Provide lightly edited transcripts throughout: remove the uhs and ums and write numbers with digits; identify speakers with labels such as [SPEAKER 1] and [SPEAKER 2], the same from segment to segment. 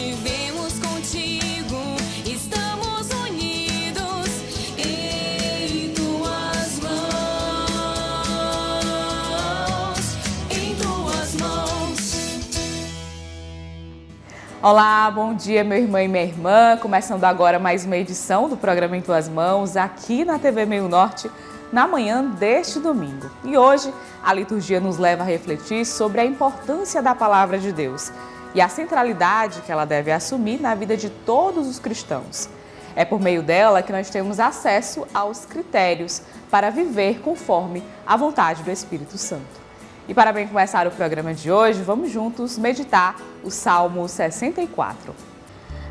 [SPEAKER 1] vivemos contigo, estamos unidos em tuas mãos, em tuas mãos.
[SPEAKER 2] Olá, bom dia meu irmão e minha irmã, começando agora mais uma edição do programa Em Tuas Mãos, aqui na TV Meio Norte, na manhã deste domingo. E hoje a liturgia nos leva a refletir sobre a importância da palavra de Deus e a centralidade que ela deve assumir na vida de todos os cristãos. É por meio dela que nós temos acesso aos critérios para viver conforme a vontade do Espírito Santo. E para bem começar o programa de hoje, vamos juntos meditar o Salmo 64.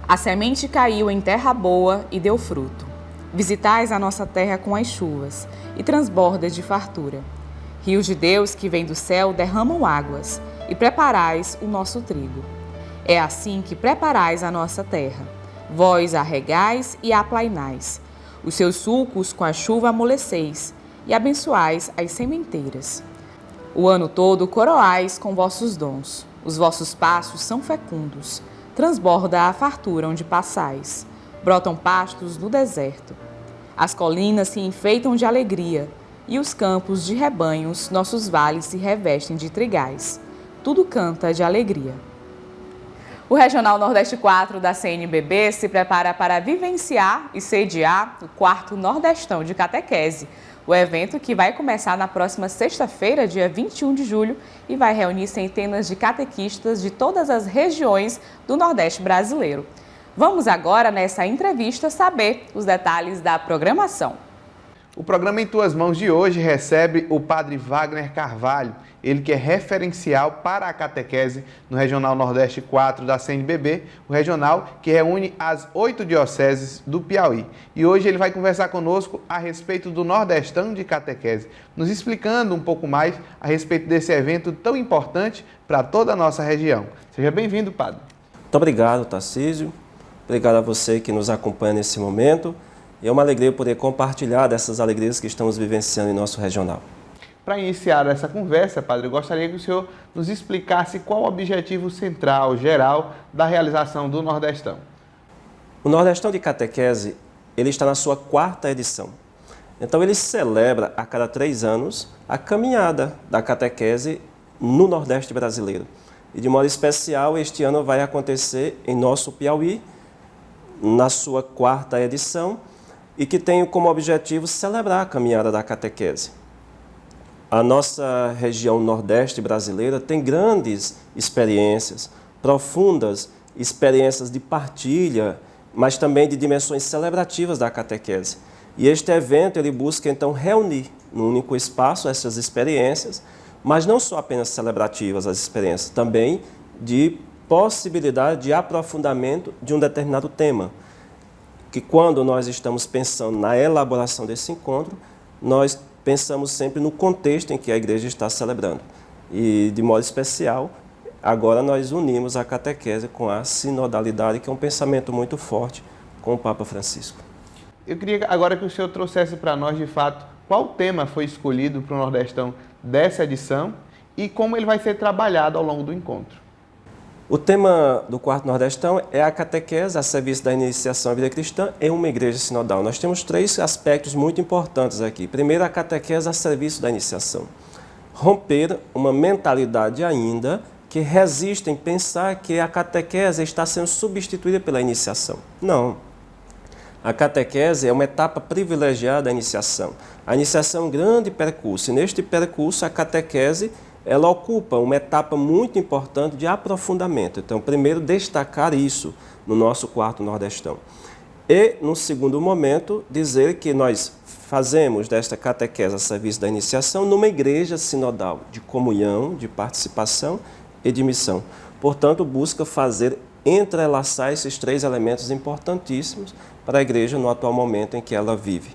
[SPEAKER 2] A semente caiu em terra boa e deu fruto. Visitais a nossa terra com as chuvas e transborda de fartura. Rios de Deus que vêm do céu derramam águas e preparais o nosso trigo. É assim que preparais a nossa terra. Vós a regais e a aplainais. Os seus sulcos com a chuva amoleceis e abençoais as sementeiras. O ano todo coroais com vossos dons. Os vossos passos são fecundos. Transborda a fartura onde passais. Brotam pastos no deserto. As colinas se enfeitam de alegria e os campos de rebanhos, nossos vales se revestem de trigais. Tudo canta de alegria. O Regional Nordeste 4 da CNBB se prepara para vivenciar e sediar o 4º Nordestão de Catequese. O evento que vai começar na próxima sexta-feira, dia 21 de julho, e vai reunir centenas de catequistas de todas as regiões do Nordeste brasileiro. Vamos agora, nessa entrevista, saber os detalhes da programação.
[SPEAKER 3] O programa Em Tuas Mãos de hoje recebe o Padre Wagner Carvalho, ele que é referencial para a catequese no Regional Nordeste 4 da CNBB, o regional que reúne as 8 dioceses do Piauí. E hoje ele vai conversar conosco a respeito do Nordestão de Catequese, nos explicando um pouco mais a respeito desse evento tão importante para toda a nossa região. Seja bem-vindo, Padre.
[SPEAKER 4] Muito obrigado, Tarcísio. Obrigado a você que nos acompanha nesse momento. E é uma alegria poder compartilhar dessas alegrias que estamos vivenciando em nosso regional.
[SPEAKER 3] Para iniciar essa conversa, Padre, eu gostaria que o senhor nos explicasse qual o objetivo central, geral, da realização do Nordestão.
[SPEAKER 4] O Nordestão de Catequese, ele está na sua 4ª edição. Então ele celebra a cada 3 anos a caminhada da catequese no Nordeste brasileiro. E de modo especial, este ano vai acontecer em nosso Piauí, na sua 4ª edição, e que tem como objetivo celebrar a caminhada da catequese. A nossa região nordeste brasileira tem grandes experiências, profundas experiências de partilha, mas também de dimensões celebrativas da catequese. E este evento ele busca então reunir num único espaço essas experiências, mas não só apenas celebrativas as experiências, também de possibilidade de aprofundamento de um determinado tema. Que quando nós estamos pensando na elaboração desse encontro, nós pensamos sempre no contexto em que a igreja está celebrando. E, de modo especial, agora nós unimos a catequese com a sinodalidade, que é um pensamento muito forte com o Papa Francisco.
[SPEAKER 3] Eu queria agora que o senhor trouxesse para nós, de fato, qual tema foi escolhido para o Nordestão dessa edição e como ele vai ser trabalhado ao longo do encontro.
[SPEAKER 4] O tema do 4º Nordestão é a catequese a serviço da iniciação à vida cristã em uma igreja sinodal. Nós temos 3 aspectos muito importantes aqui. Primeiro, a catequese a serviço da iniciação. Romper uma mentalidade ainda que resiste em pensar que a catequese está sendo substituída pela iniciação. Não. A catequese é uma etapa privilegiada da iniciação. A iniciação é um grande percurso, e neste percurso a catequese ela ocupa uma etapa muito importante de aprofundamento. Então, primeiro, destacar isso no nosso 4º Nordestão. E, no segundo momento, dizer que nós fazemos desta catequese a serviço da iniciação numa igreja sinodal, de comunhão, de participação e de missão. Portanto, busca fazer entrelaçar esses 3 elementos importantíssimos para a igreja no atual momento em que ela vive.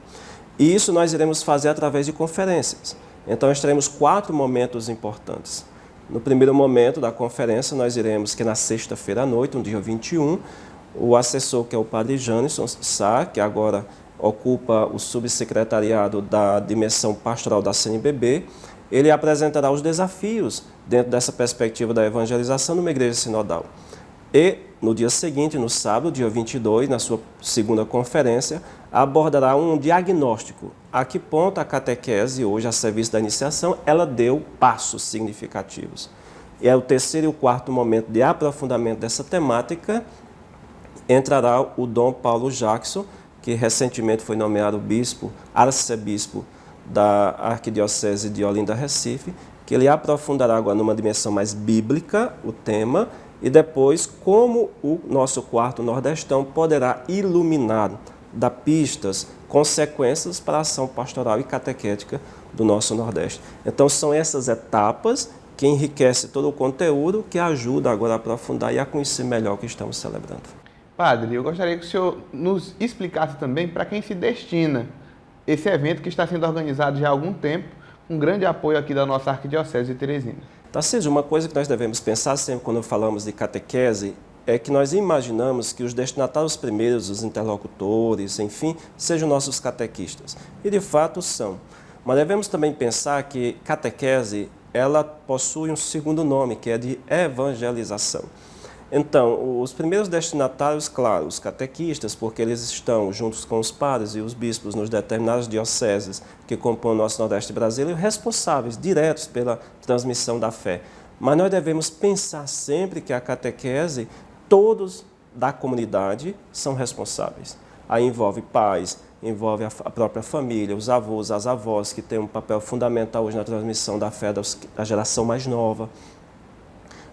[SPEAKER 4] E isso nós iremos fazer através de conferências. Então, nós teremos 4 momentos importantes. No primeiro momento da conferência, nós iremos, que é na sexta-feira à noite, no dia 21, o assessor, que é o Padre Janisson Sá, que agora ocupa o subsecretariado da dimensão pastoral da CNBB, ele apresentará os desafios dentro dessa perspectiva da evangelização numa igreja sinodal. E no dia seguinte, no sábado, dia 22, na sua segunda conferência, abordará um diagnóstico. A que ponto a catequese, hoje a serviço da iniciação, ela deu passos significativos. E é o terceiro e o quarto momento de aprofundamento dessa temática, entrará o Dom Paulo Jackson, que recentemente foi nomeado bispo, arcebispo da Arquidiocese de Olinda, Recife, que ele aprofundará agora numa dimensão mais bíblica o tema, e depois como o nosso quarto nordestão poderá iluminar, dar pistas, consequências para a ação pastoral e catequética do nosso Nordeste. Então são essas etapas que enriquecem todo o conteúdo, que ajuda agora a aprofundar e a conhecer melhor o que estamos celebrando.
[SPEAKER 3] Padre, eu gostaria que o senhor nos explicasse também para quem se destina esse evento que está sendo organizado já há algum tempo, com grande apoio aqui da nossa Arquidiocese de Teresina.
[SPEAKER 4] Tarcísio, uma coisa que nós devemos pensar sempre quando falamos de catequese é que nós imaginamos que os destinatários primeiros, os interlocutores, enfim, sejam nossos catequistas. E de fato são. Mas devemos também pensar que catequese, ela possui um segundo nome, que é de evangelização. Então, os primeiros destinatários, claro, os catequistas, porque eles estão juntos com os padres e os bispos nos determinadas dioceses que compõem o nosso Nordeste brasileiro, responsáveis, diretos pela transmissão da fé. Mas nós devemos pensar sempre que a catequese, todos da comunidade são responsáveis. Aí envolve pais, envolve a própria família, os avós, as avós, que têm um papel fundamental hoje na transmissão da fé da geração mais nova.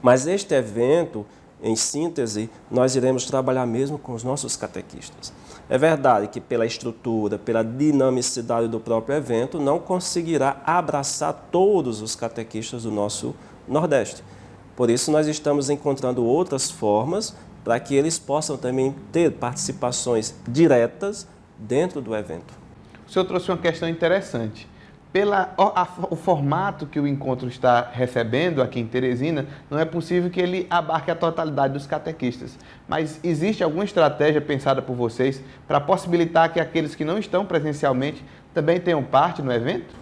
[SPEAKER 4] Mas este evento, em síntese, nós iremos trabalhar mesmo com os nossos catequistas. É verdade que pela estrutura, pela dinamicidade do próprio evento, não conseguirá abraçar todos os catequistas do nosso Nordeste. Por isso, nós estamos encontrando outras formas para que eles possam também ter participações diretas dentro do evento.
[SPEAKER 3] O senhor trouxe uma questão interessante. O formato que o encontro está recebendo aqui em Teresina, não é possível que ele abarque a totalidade dos catequistas. Mas existe alguma estratégia pensada por vocês para possibilitar que aqueles que não estão presencialmente também tenham parte no evento?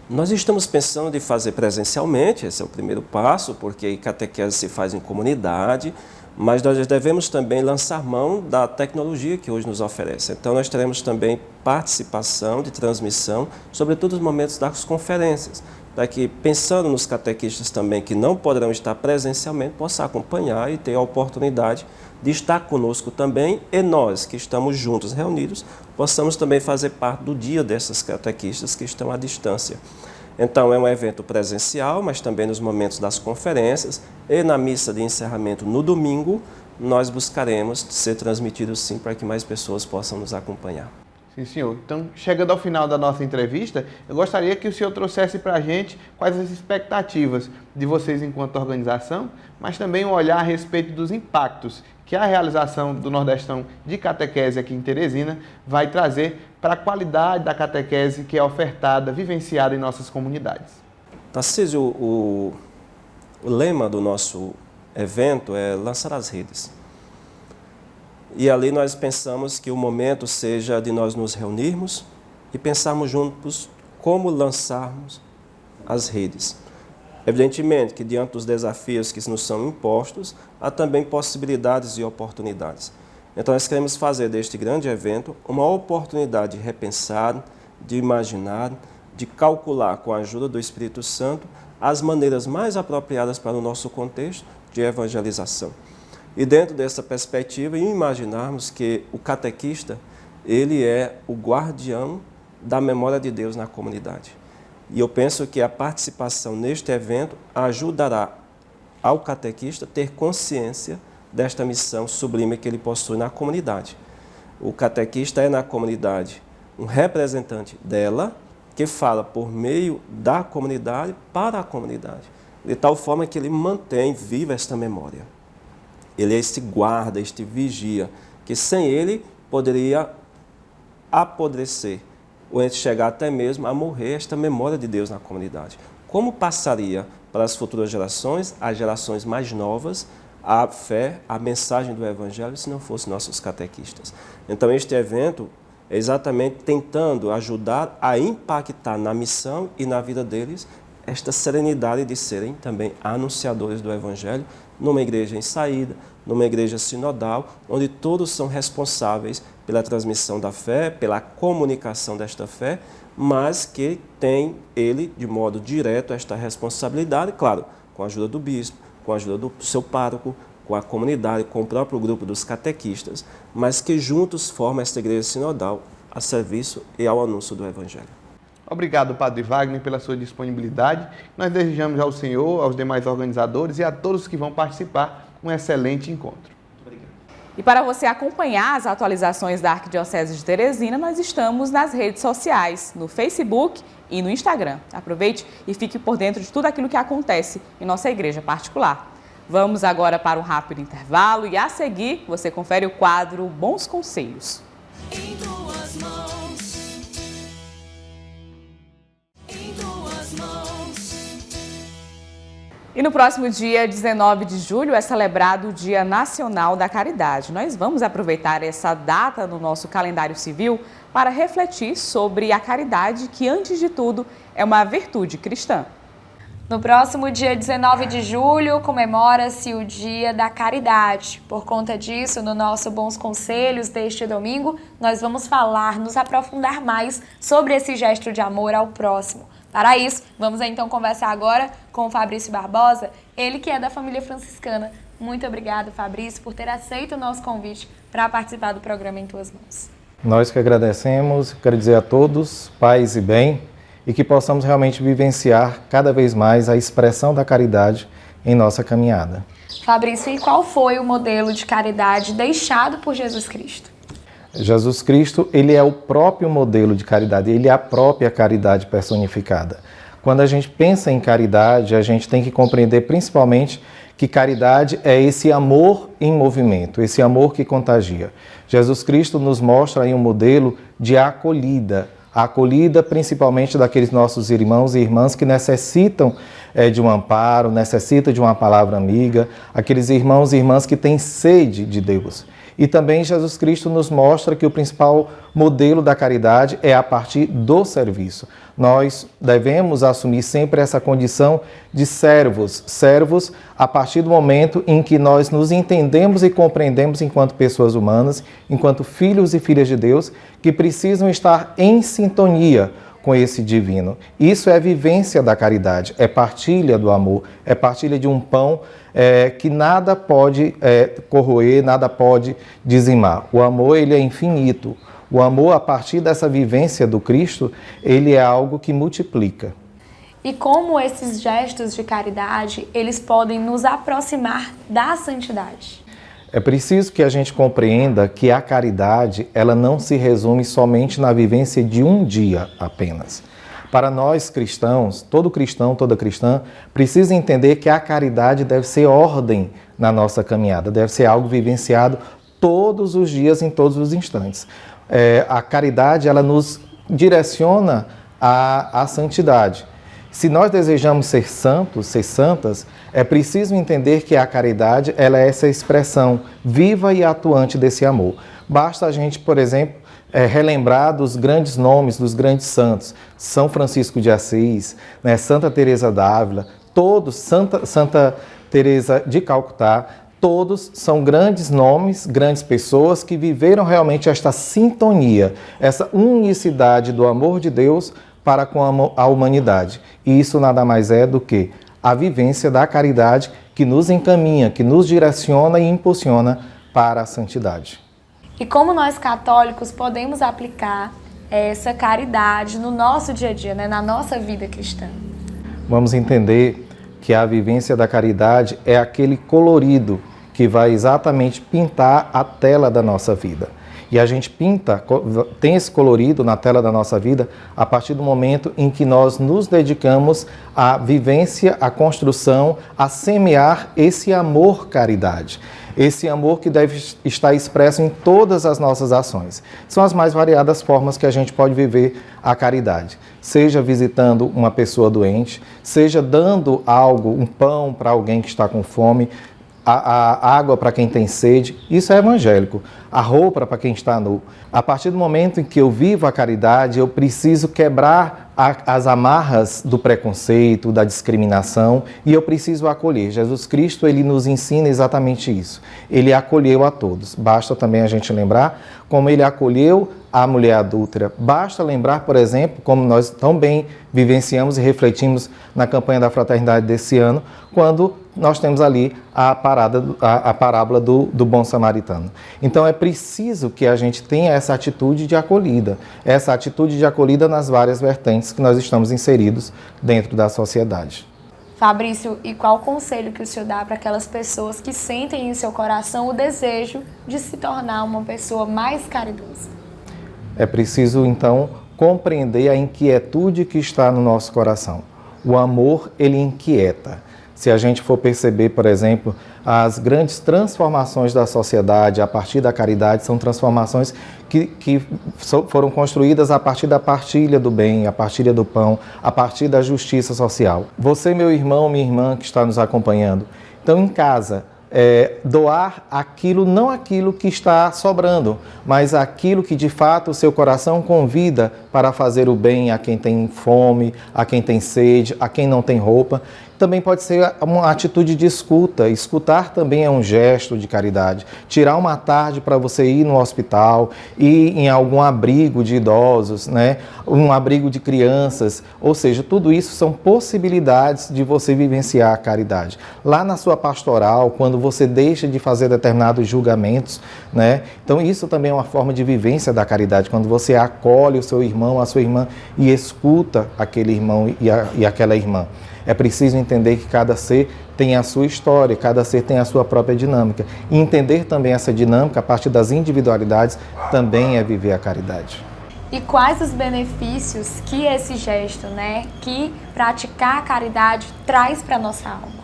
[SPEAKER 4] Nós estamos pensando de fazer presencialmente, esse é o primeiro passo, porque a catequese se faz em comunidade, mas nós devemos também lançar mão da tecnologia que hoje nos oferece. Então, nós teremos também participação de transmissão, sobretudo nos momentos das conferências, para que, pensando nos catequistas também que não poderão estar presencialmente, possa acompanhar e ter a oportunidade de estar conosco também, e nós, que estamos juntos, reunidos, possamos também fazer parte do dia dessas catequistas que estão à distância. Então, é um evento presencial, mas também nos momentos das conferências e na missa de encerramento no domingo, nós buscaremos ser transmitidos sim para que mais pessoas possam nos acompanhar.
[SPEAKER 3] Sim, senhor. Então, chegando ao final da nossa entrevista, eu gostaria que o senhor trouxesse para a gente quais as expectativas de vocês enquanto organização, mas também um olhar a respeito dos impactos que a realização do Nordestão de Catequese aqui em Teresina vai trazer para a qualidade da catequese que é ofertada, vivenciada em nossas comunidades.
[SPEAKER 4] Tarcísio, o lema do nosso evento é lançar as redes. E ali nós pensamos que o momento seja de nós nos reunirmos e pensarmos juntos como lançarmos as redes. Evidentemente que diante dos desafios que nos são impostos, há também possibilidades e oportunidades. Então nós queremos fazer deste grande evento uma oportunidade de repensar, de imaginar, de calcular com a ajuda do Espírito Santo as maneiras mais apropriadas para o nosso contexto de evangelização. E dentro dessa perspectiva, imaginarmos que o catequista, ele é o guardião da memória de Deus na comunidade. E eu penso que a participação neste evento ajudará ao catequista ter consciência desta missão sublime que ele possui na comunidade. O catequista é na comunidade um representante dela, que fala por meio da comunidade para a comunidade, de tal forma que ele mantém viva esta memória. Ele é este guarda, este vigia, que sem ele poderia apodrecer, ou chegar até mesmo a morrer esta memória de Deus na comunidade. Como passaria para as futuras gerações, as gerações mais novas, a fé, a mensagem do Evangelho, se não fossem nossos catequistas? Então, este evento é exatamente tentando ajudar a impactar na missão e na vida deles esta serenidade de serem também anunciadores do Evangelho numa igreja em saída, numa igreja sinodal, onde todos são responsáveis pela transmissão da fé, pela comunicação desta fé, mas que tem ele, de modo direto, esta responsabilidade, claro, com a ajuda do bispo, com a ajuda do seu pároco, com a comunidade, com o próprio grupo dos catequistas, mas que juntos formam esta igreja sinodal a serviço e ao anúncio do Evangelho.
[SPEAKER 3] Obrigado, Padre Wagner, pela sua disponibilidade. Nós desejamos ao senhor, aos demais organizadores e a todos que vão participar um excelente encontro.
[SPEAKER 2] E para você acompanhar as atualizações da Arquidiocese de Teresina, nós estamos nas redes sociais, no Facebook e no Instagram. Aproveite e fique por dentro de tudo aquilo que acontece em nossa igreja particular. Vamos agora para um rápido intervalo e a seguir você confere o quadro Bons Conselhos.
[SPEAKER 1] Em tuas mãos, em tuas mãos.
[SPEAKER 2] E no próximo dia 19 de julho é celebrado o Dia Nacional da Caridade. Nós vamos aproveitar essa data no nosso calendário civil para refletir sobre a caridade, que antes de tudo é uma virtude cristã.
[SPEAKER 5] No próximo dia 19 de julho, comemora-se o Dia da Caridade. Por conta disso, no nosso Bons Conselhos deste domingo, nós vamos nos aprofundar mais sobre esse gesto de amor ao próximo. Para isso, vamos então conversar agora com o Fabrício Barbosa, ele que é da família franciscana. Muito obrigada, Fabrício, por ter aceito o nosso convite para participar do programa Em Tuas Mãos.
[SPEAKER 6] Nós que agradecemos, quero dizer a todos, paz e bem, e que possamos realmente vivenciar cada vez mais a expressão da caridade em nossa caminhada.
[SPEAKER 5] Fabrício, e qual foi o modelo de caridade deixado por Jesus Cristo?
[SPEAKER 6] Jesus Cristo, ele é o próprio modelo de caridade, ele é a própria caridade personificada. Quando a gente pensa em caridade, a gente tem que compreender principalmente que caridade é esse amor em movimento, esse amor que contagia. Jesus Cristo nos mostra aí um modelo de acolhida, a acolhida principalmente daqueles nossos irmãos e irmãs que necessitam de um amparo, necessitam de uma palavra amiga, aqueles irmãos e irmãs que têm sede de Deus. E também Jesus Cristo nos mostra que o principal modelo da caridade é a partir do serviço. Nós devemos assumir sempre essa condição de servos a partir do momento em que nós nos entendemos e compreendemos enquanto pessoas humanas, enquanto filhos e filhas de Deus, que precisam estar em sintonia com esse divino. Isso é vivência da caridade, é partilha do amor, é partilha de um pão que nada pode corroer, nada pode dizimar. O amor, ele é infinito. O amor, a partir dessa vivência do Cristo, ele é algo que multiplica.
[SPEAKER 5] E como esses gestos de caridade, eles podem nos aproximar da santidade?
[SPEAKER 6] É preciso que a gente compreenda que a caridade, ela não se resume somente na vivência de um dia apenas. Para nós cristãos, todo cristão, toda cristã, precisa entender que a caridade deve ser ordem na nossa caminhada, deve ser algo vivenciado todos os dias, em todos os instantes. A caridade, ela nos direciona à santidade. Se nós desejamos ser santos, ser santas, é preciso entender que a caridade, ela é essa expressão viva e atuante desse amor. Basta a gente, por exemplo, relembrar dos grandes nomes, dos grandes santos. São Francisco de Assis, né, Santa Teresa d'Ávila, todos, Santa Teresa de Calcutá, todos são grandes nomes, grandes pessoas que viveram realmente esta sintonia, essa unicidade do amor de Deus para com a humanidade. E isso nada mais é do que a vivência da caridade que nos encaminha, que nos direciona e impulsiona para a santidade.
[SPEAKER 5] E como nós católicos podemos aplicar essa caridade no nosso dia a dia, né, na nossa vida cristã? Vamos
[SPEAKER 6] entender que a vivência da caridade é aquele colorido que vai exatamente pintar a tela da nossa vida. E a gente tem esse colorido na tela da nossa vida a partir do momento em que nós nos dedicamos à vivência, à construção, a semear esse amor caridade. Esse amor que deve estar expresso em todas as nossas ações. São as mais variadas formas que a gente pode viver a caridade. Seja visitando uma pessoa doente, seja dando algo, um pão para alguém que está com fome, a água para quem tem sede, isso é evangélico. A roupa para quem está nu. A partir do momento em que eu vivo a caridade, eu preciso quebrar as amarras do preconceito, da discriminação, e eu preciso acolher. Jesus Cristo, ele nos ensina exatamente isso. Ele acolheu a todos. Basta também a gente lembrar como ele acolheu a mulher adúltera. Basta lembrar, por exemplo, como nós tão bem vivenciamos e refletimos na campanha da fraternidade desse ano, quando nós temos ali a parábola do bom samaritano. Então é preciso que a gente tenha essa atitude de acolhida nas várias vertentes que nós estamos inseridos dentro da sociedade.
[SPEAKER 5] Fabrício, e qual o conselho que o senhor dá para aquelas pessoas que sentem em seu coração o desejo de se tornar uma pessoa mais caridosa?
[SPEAKER 6] É preciso, então, compreender a inquietude que está no nosso coração. O amor, ele inquieta. Se a gente for perceber, por exemplo, as grandes transformações da sociedade a partir da caridade são transformações que foram construídas a partir da partilha do bem, a partilha do pão, a partir da justiça social. Você, meu irmão, minha irmã que está nos acompanhando, então em casa, doar aquilo, não aquilo que está sobrando, mas aquilo que de fato o seu coração convida para fazer o bem a quem tem fome, a quem tem sede, a quem não tem roupa. Também pode ser uma atitude de escuta. Escutar também é um gesto de caridade. Tirar uma tarde para você ir no hospital, ir em algum abrigo de idosos, né? Um abrigo de crianças. Ou seja, tudo isso são possibilidades de você vivenciar a caridade. Lá na sua pastoral, quando você deixa de fazer determinados julgamentos, né? Então isso também é uma forma de vivência da caridade. Quando você acolhe o seu irmão, a sua irmã e escuta aquele irmão e aquela irmã. É preciso entender que cada ser tem a sua história, cada ser tem a sua própria dinâmica. E entender também essa dinâmica a partir das individualidades também é viver a caridade.
[SPEAKER 5] E quais os benefícios que esse gesto, que praticar a caridade traz para a nossa alma?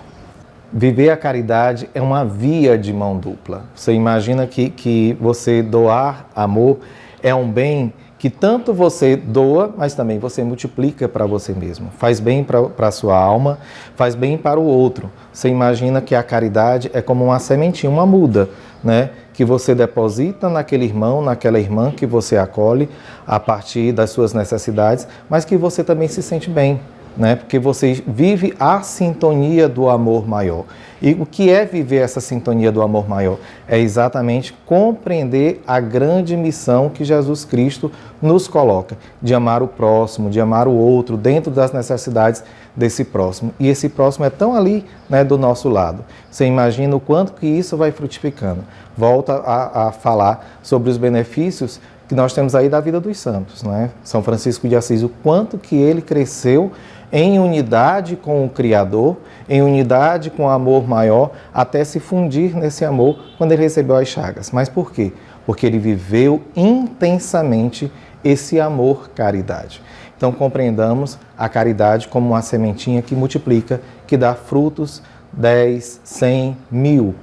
[SPEAKER 6] Viver a caridade é uma via de mão dupla. Você imagina que você doar amor é um bem que tanto você doa, mas também você multiplica para você mesmo. Faz bem para a sua alma, faz bem para o outro. Você imagina que a caridade é como uma sementinha, uma muda, né? Que você deposita naquele irmão, naquela irmã que você acolhe a partir das suas necessidades, mas que você também se sente bem, né? Porque você vive a sintonia do amor maior. E o que é viver essa sintonia do amor maior? É exatamente compreender a grande missão que Jesus Cristo nos coloca, de amar o próximo, de amar o outro, dentro das necessidades desse próximo. E esse próximo é tão ali, né, do nosso lado. Você imagina o quanto que isso vai frutificando. Volta a falar sobre os benefícios que nós temos aí da vida dos santos, né? São Francisco de Assis, o quanto que ele cresceu em unidade com o Criador, em unidade com o amor maior, até se fundir nesse amor quando ele recebeu as chagas. Mas por quê? Porque ele viveu intensamente esse amor caridade. Então compreendamos a caridade como uma sementinha que multiplica, que dá frutos 10, 100, 1000.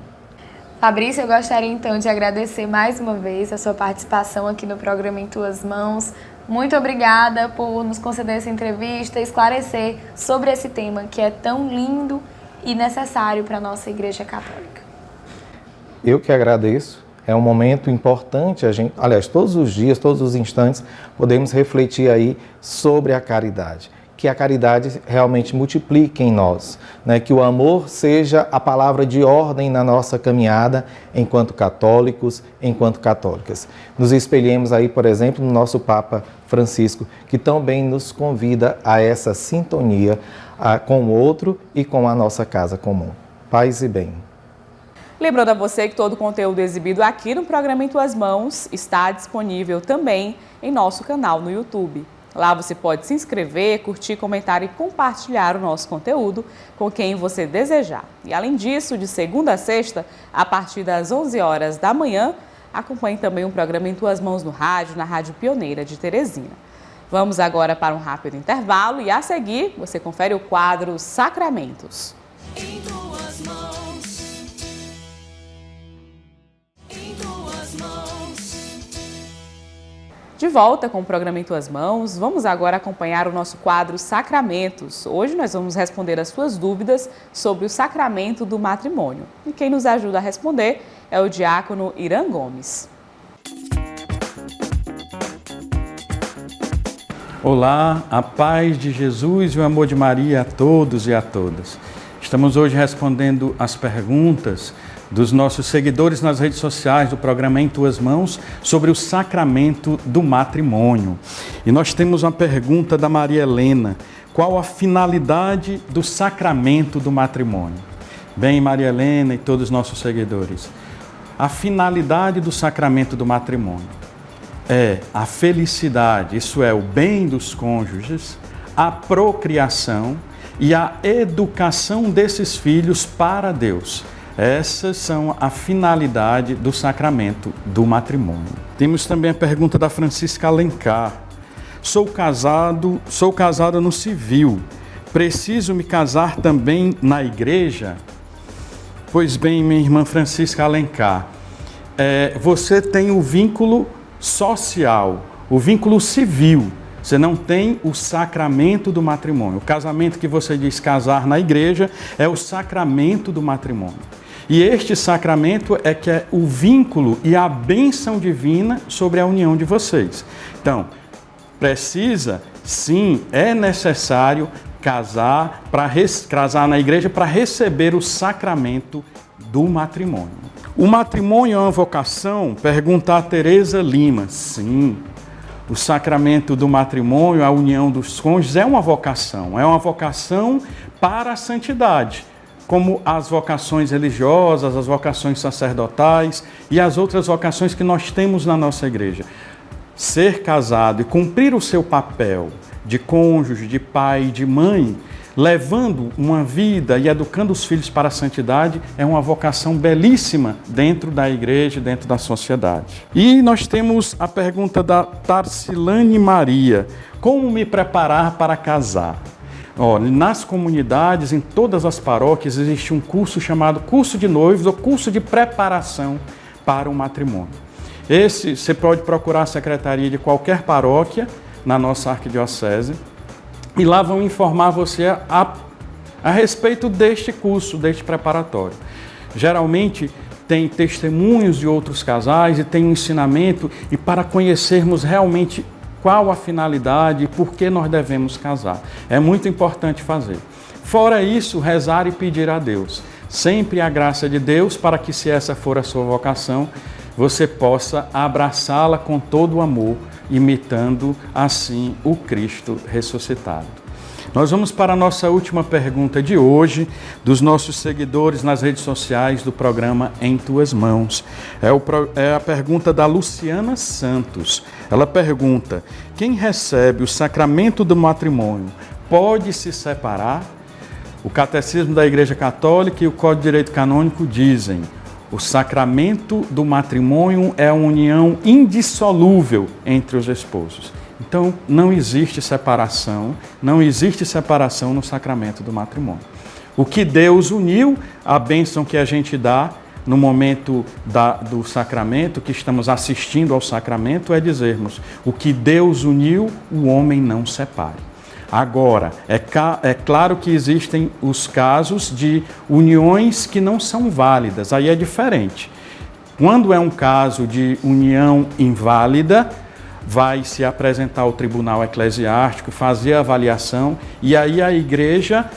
[SPEAKER 5] Fabrício, eu gostaria então de agradecer mais uma vez a sua participação aqui no programa Em Tuas Mãos. Muito obrigada por nos conceder essa entrevista e esclarecer sobre esse tema que é tão lindo e necessário para a nossa Igreja Católica.
[SPEAKER 6] Eu que agradeço. É um momento importante, aliás, todos os dias, todos os instantes, podemos refletir aí sobre a caridade. Que a caridade realmente multiplique em nós, né? Que o amor seja a palavra de ordem na nossa caminhada enquanto católicos, enquanto católicas. Nos espelhemos aí, por exemplo, no nosso Papa Francisco, que também nos convida a essa sintonia com o outro e com a nossa casa comum. Paz e bem.
[SPEAKER 2] Lembrando a você que todo o conteúdo exibido aqui no programa Em Tuas Mãos está disponível também em nosso canal no YouTube. Lá você pode se inscrever, curtir, comentar e compartilhar o nosso conteúdo com quem você desejar. E além disso, de segunda a sexta, a partir das 11 horas da manhã, acompanhe também o programa Em Tuas Mãos no rádio, na Rádio Pioneira de Teresina. Vamos agora para um rápido intervalo e a seguir você confere o quadro Sacramentos.
[SPEAKER 1] Em tuas mãos. Em tuas mãos.
[SPEAKER 2] De volta com o programa Em Tuas Mãos, vamos agora acompanhar o nosso quadro Sacramentos. Hoje nós vamos responder as suas dúvidas sobre o sacramento do matrimônio. E quem nos ajuda a responder é o diácono Irã Gomes.
[SPEAKER 7] Olá, a paz de Jesus e o amor de Maria a todos e a todas. Estamos hoje respondendo as perguntas dos nossos seguidores nas redes sociais do programa Em Tuas Mãos sobre o sacramento do matrimônio. E nós temos uma pergunta da Maria Helena: qual a finalidade do sacramento do matrimônio? Bem, Maria Helena e todos os nossos seguidores, a finalidade do sacramento do matrimônio é a felicidade, isso é, o bem dos cônjuges, a procriação e a educação desses filhos para Deus. Essas são a finalidade do sacramento do matrimônio. Temos também a pergunta da Francisca Alencar. Sou casada no civil. Preciso me casar também na igreja? Pois bem, minha irmã Francisca Alencar, você tem o vínculo social, o vínculo civil. Você não tem o sacramento do matrimônio. O casamento que você diz casar na igreja é o sacramento do matrimônio. E este sacramento é que é o vínculo e a bênção divina sobre a união de vocês. Então, precisa, sim, é necessário casar na igreja para receber o sacramento do matrimônio. O matrimônio é uma vocação? Pergunta a Tereza Lima. Sim, o sacramento do matrimônio, a união dos cônjuges é uma vocação para a santidade, como as vocações religiosas, as vocações sacerdotais e as outras vocações que nós temos na nossa igreja. Ser casado e cumprir o seu papel de cônjuge, de pai, de mãe, levando uma vida e educando os filhos para a santidade, é uma vocação belíssima dentro da igreja, dentro da sociedade. E nós temos a pergunta da Tarcilane Maria: como me preparar para casar? Nas comunidades, em todas as paróquias, existe um curso chamado curso de noivos ou curso de preparação para o matrimônio. Esse você pode procurar a secretaria de qualquer paróquia na nossa arquidiocese e lá vão informar você a respeito deste curso, deste preparatório. Geralmente tem testemunhos de outros casais e tem um ensinamento, e para conhecermos realmente qual a finalidade e por que nós devemos casar. É muito importante fazer. Fora isso, rezar e pedir a Deus. Sempre a graça de Deus para que, se essa for a sua vocação, você possa abraçá-la com todo o amor, imitando assim o Cristo ressuscitado. Nós vamos para a nossa última pergunta de hoje, dos nossos seguidores nas redes sociais do programa Em Tuas Mãos. É a pergunta da Luciana Santos. Ela pergunta: quem recebe o sacramento do matrimônio pode se separar? O Catecismo da Igreja Católica e o Código de Direito Canônico dizem: o sacramento do matrimônio é uma união indissolúvel entre os esposos. Então, não existe separação no sacramento do matrimônio. O que Deus uniu, a bênção que a gente dá no momento do sacramento, que estamos assistindo ao sacramento, é dizermos: o que Deus uniu, o homem não separe. Agora, é claro que existem os casos de uniões que não são válidas, aí é diferente. Quando é um caso de união inválida, vai se apresentar ao tribunal eclesiástico, fazer a avaliação, e aí a igreja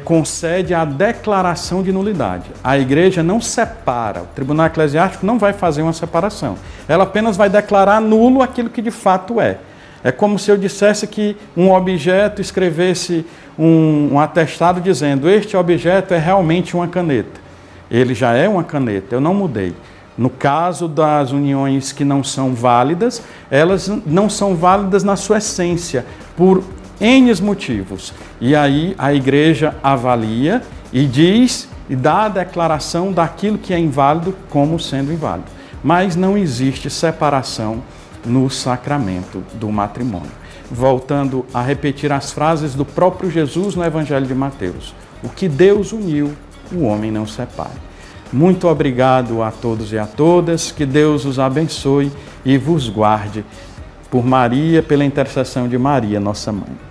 [SPEAKER 7] concede a declaração de nulidade. A igreja não separa, o tribunal eclesiástico não vai fazer uma separação. Ela apenas vai declarar nulo aquilo que de fato é. É como se eu dissesse que um objeto escrevesse um atestado dizendo: este objeto é realmente uma caneta. Ele já é uma caneta, eu não mudei. No caso das uniões que não são válidas, elas não são válidas na sua essência, por N motivos. E aí a igreja avalia e diz e dá a declaração daquilo que é inválido como sendo inválido. Mas não existe separação no sacramento do matrimônio. Voltando a repetir as frases do próprio Jesus no Evangelho de Mateus: o que Deus uniu, o homem não separe. Muito obrigado a todos e a todas, que Deus os abençoe e vos guarde. Por Maria, pela intercessão de Maria, nossa mãe.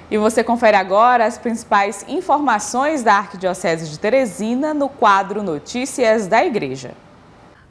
[SPEAKER 2] E você confere agora as principais informações da Arquidiocese de Teresina no quadro Notícias da Igreja.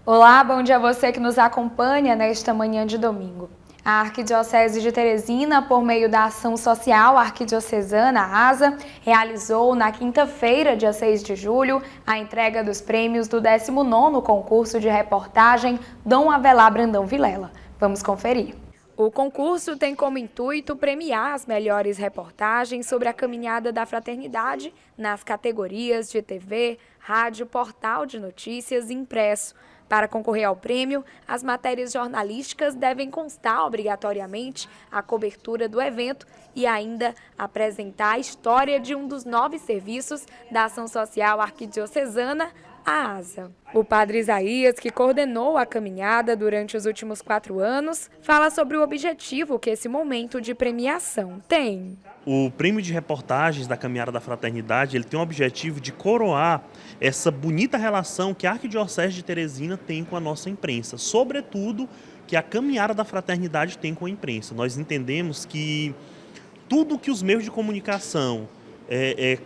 [SPEAKER 5] Olá, bom dia a você que nos acompanha nesta manhã de domingo. A Arquidiocese de Teresina, por meio da Ação Social Arquidiocesana, ASA, realizou na quinta-feira, dia 6 de julho, a entrega dos prêmios do 19º concurso de reportagem Dom Avelar Brandão Vilela. Vamos conferir. O concurso tem como intuito premiar as melhores reportagens sobre a caminhada da fraternidade nas categorias de TV, rádio, portal de notícias e impresso. Para concorrer ao prêmio, as matérias jornalísticas devem constar obrigatoriamente a cobertura do evento e ainda apresentar a história de um dos 9 serviços da Ação Social Arquidiocesana, a ASA. O padre Isaías, que coordenou a caminhada durante os últimos 4 anos, fala sobre o objetivo que esse momento de premiação tem.
[SPEAKER 8] O prêmio de reportagens da Caminhada da Fraternidade, ele tem o objetivo de coroar essa bonita relação que a Arquidiocese de Teresina tem com a nossa imprensa, sobretudo que a Caminhada da Fraternidade tem com a imprensa. Nós entendemos que tudo que os meios de comunicação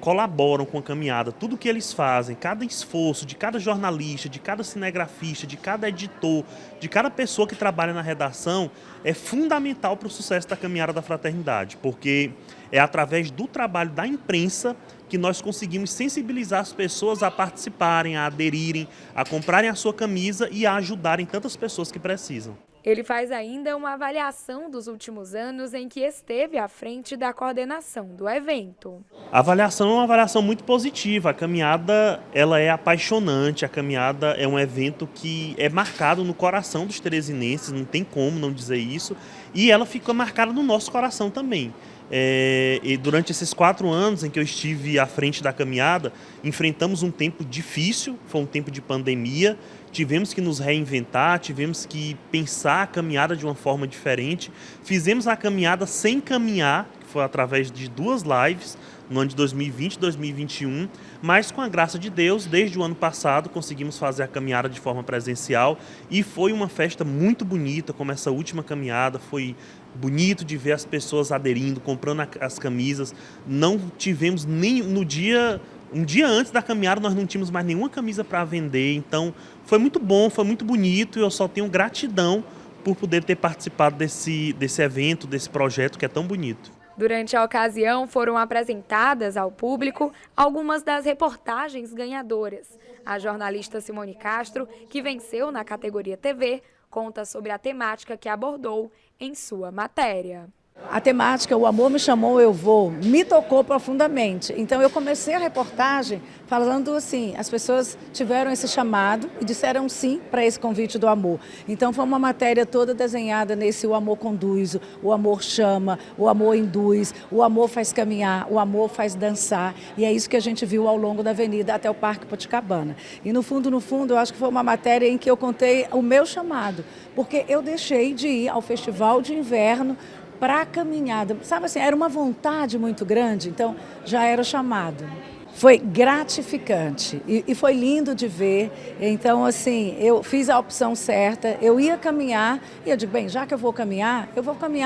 [SPEAKER 8] colaboram com a caminhada, tudo que eles fazem, cada esforço de cada jornalista, de cada cinegrafista, de cada editor, de cada pessoa que trabalha na redação, é fundamental para o sucesso da Caminhada da Fraternidade, porque é através do trabalho da imprensa que nós conseguimos sensibilizar as pessoas a participarem, a aderirem, a comprarem a sua camisa e a ajudarem tantas pessoas que precisam.
[SPEAKER 5] Ele faz ainda uma avaliação dos últimos anos em que esteve à frente da coordenação do evento.
[SPEAKER 8] A avaliação é uma avaliação muito positiva. A caminhada ela é apaixonante, a caminhada é um evento que é marcado no coração dos teresinenses, não tem como não dizer isso, e ela ficou marcada no nosso coração também. E durante esses 4 anos em que eu estive à frente da caminhada, enfrentamos um tempo difícil, foi um tempo de pandemia, tivemos que nos reinventar, tivemos que pensar a caminhada de uma forma diferente, fizemos a caminhada sem caminhar, que foi através de 2 lives, no ano de 2020 e 2021, mas com a graça de Deus, desde o ano passado, conseguimos fazer a caminhada de forma presencial e foi uma festa muito bonita, como essa última caminhada, foi bonito de ver as pessoas aderindo, comprando as camisas. Não tivemos nem no dia, um dia antes da caminhada, nós não tínhamos mais nenhuma camisa para vender, então foi muito bom, foi muito bonito e eu só tenho gratidão por poder ter participado desse evento, desse projeto que é tão bonito.
[SPEAKER 5] Durante a ocasião, foram apresentadas ao público algumas das reportagens ganhadoras. A jornalista Simone Castro, que venceu na categoria TV, conta sobre a temática que abordou em sua matéria.
[SPEAKER 9] A temática, o amor me chamou, eu vou, me tocou profundamente. Então eu comecei a reportagem falando assim, as pessoas tiveram esse chamado e disseram sim para esse convite do amor. Então foi uma matéria toda desenhada nesse o amor conduz, o amor chama, o amor induz, o amor faz caminhar, o amor faz dançar. E é isso que a gente viu ao longo da avenida até o Parque Poticabana. E no fundo, eu acho que foi uma matéria em que eu contei o meu chamado, porque eu deixei de ir ao Festival de Inverno para a caminhada, sabe assim, era uma vontade muito grande, então já era chamado. Foi gratificante e foi lindo de ver, então assim, eu fiz a opção certa, eu ia caminhar e eu digo, bem, já que eu vou caminhar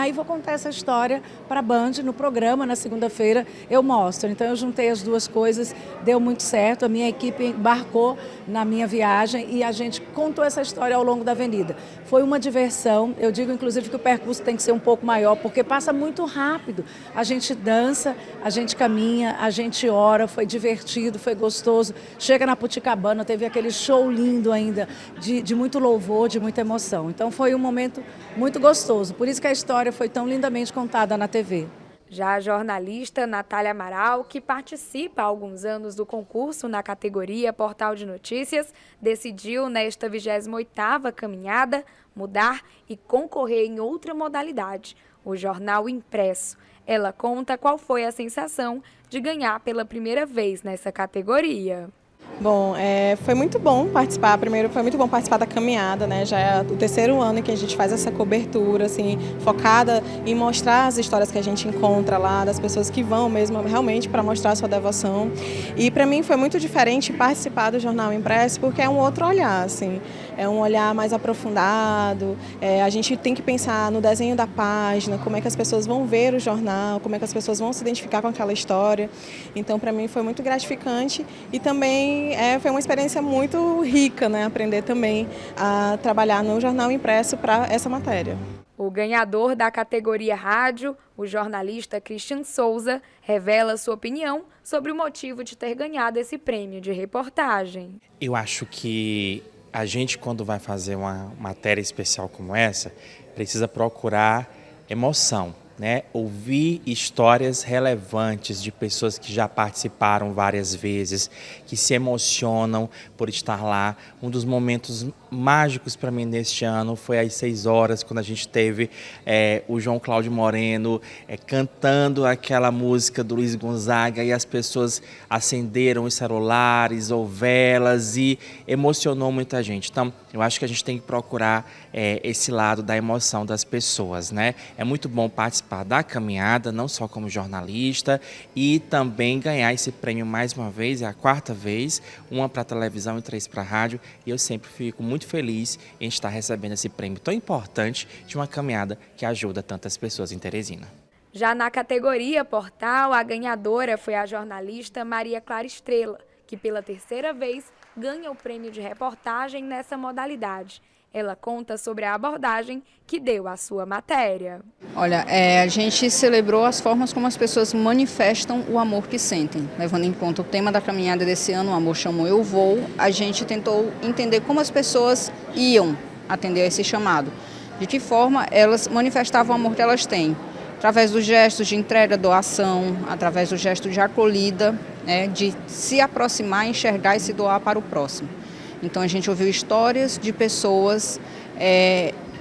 [SPEAKER 9] e vou contar essa história para a Band no programa, na segunda-feira eu mostro. Então eu juntei as duas coisas, deu muito certo, a minha equipe embarcou na minha viagem e a gente contou essa história ao longo da avenida. Foi uma diversão, eu digo inclusive que o percurso tem que ser um pouco maior, porque passa muito rápido, a gente dança, a gente caminha, a gente ora, foi divertido, foi gostoso. Chega na Poticabana, teve aquele show lindo ainda, de muito louvor, de muita emoção. Então foi um momento muito gostoso, por isso que a história foi tão lindamente contada na TV.
[SPEAKER 5] Já a jornalista Natália Amaral, que participa há alguns anos do concurso na categoria Portal de Notícias, decidiu nesta 28ª caminhada mudar e concorrer em outra modalidade, o jornal impresso. Ela conta qual foi a sensação de ganhar pela primeira vez nessa categoria.
[SPEAKER 10] Bom, foi muito bom participar. Primeiro, foi muito bom participar da caminhada, né? Já é o 3º ano em que a gente faz essa cobertura, assim, focada em mostrar as histórias que a gente encontra lá, das pessoas que vão mesmo realmente para mostrar a sua devoção. E para mim foi muito diferente participar do jornal impresso, porque é um outro olhar, assim, é um olhar mais aprofundado. A gente tem que pensar no desenho da página, como é que as pessoas vão ver o jornal, como é que as pessoas vão se identificar com aquela história. Então, para mim foi muito gratificante e também foi uma experiência muito rica, né? Aprender também a trabalhar no jornal impresso para essa matéria.
[SPEAKER 5] O ganhador da categoria rádio, o jornalista Christian Souza, revela sua opinião sobre o motivo de ter ganhado esse prêmio de reportagem.
[SPEAKER 11] Eu acho que a gente, quando vai fazer uma matéria especial como essa, precisa procurar emoção, né? Ouvir histórias relevantes de pessoas que já participaram várias vezes, que se emocionam por estar lá. Um dos momentos mágicos para mim neste ano foi às 6 horas, quando a gente teve o João Cláudio Moreno cantando aquela música do Luiz Gonzaga e as pessoas acenderam os celulares ou velas e emocionou muita gente. Então, eu acho que a gente tem que procurar esse lado da emoção das pessoas, né? É muito bom participar da caminhada, não só como jornalista, e também ganhar esse prêmio mais uma vez, é a 4ª vez, 1 para televisão e 3 para rádio, e eu sempre fico muito feliz em estar recebendo esse prêmio tão importante de uma caminhada que ajuda tantas pessoas em Teresina.
[SPEAKER 5] Já na categoria Portal, a ganhadora foi a jornalista Maria Clara Estrela, que pela 3ª vez ganha o prêmio de reportagem nessa modalidade. Ela conta sobre a abordagem que deu à sua matéria.
[SPEAKER 12] Olha, a gente celebrou as formas como as pessoas manifestam o amor que sentem. Levando em conta o tema da caminhada desse ano, O Amor Chamou, Eu Vou, a gente tentou entender como as pessoas iam atender a esse chamado. De que forma elas manifestavam o amor que elas têm. Através dos gestos de entrega, doação, através do gesto de acolhida, né, de se aproximar, enxergar e se doar para o próximo. Então a gente ouviu histórias de pessoas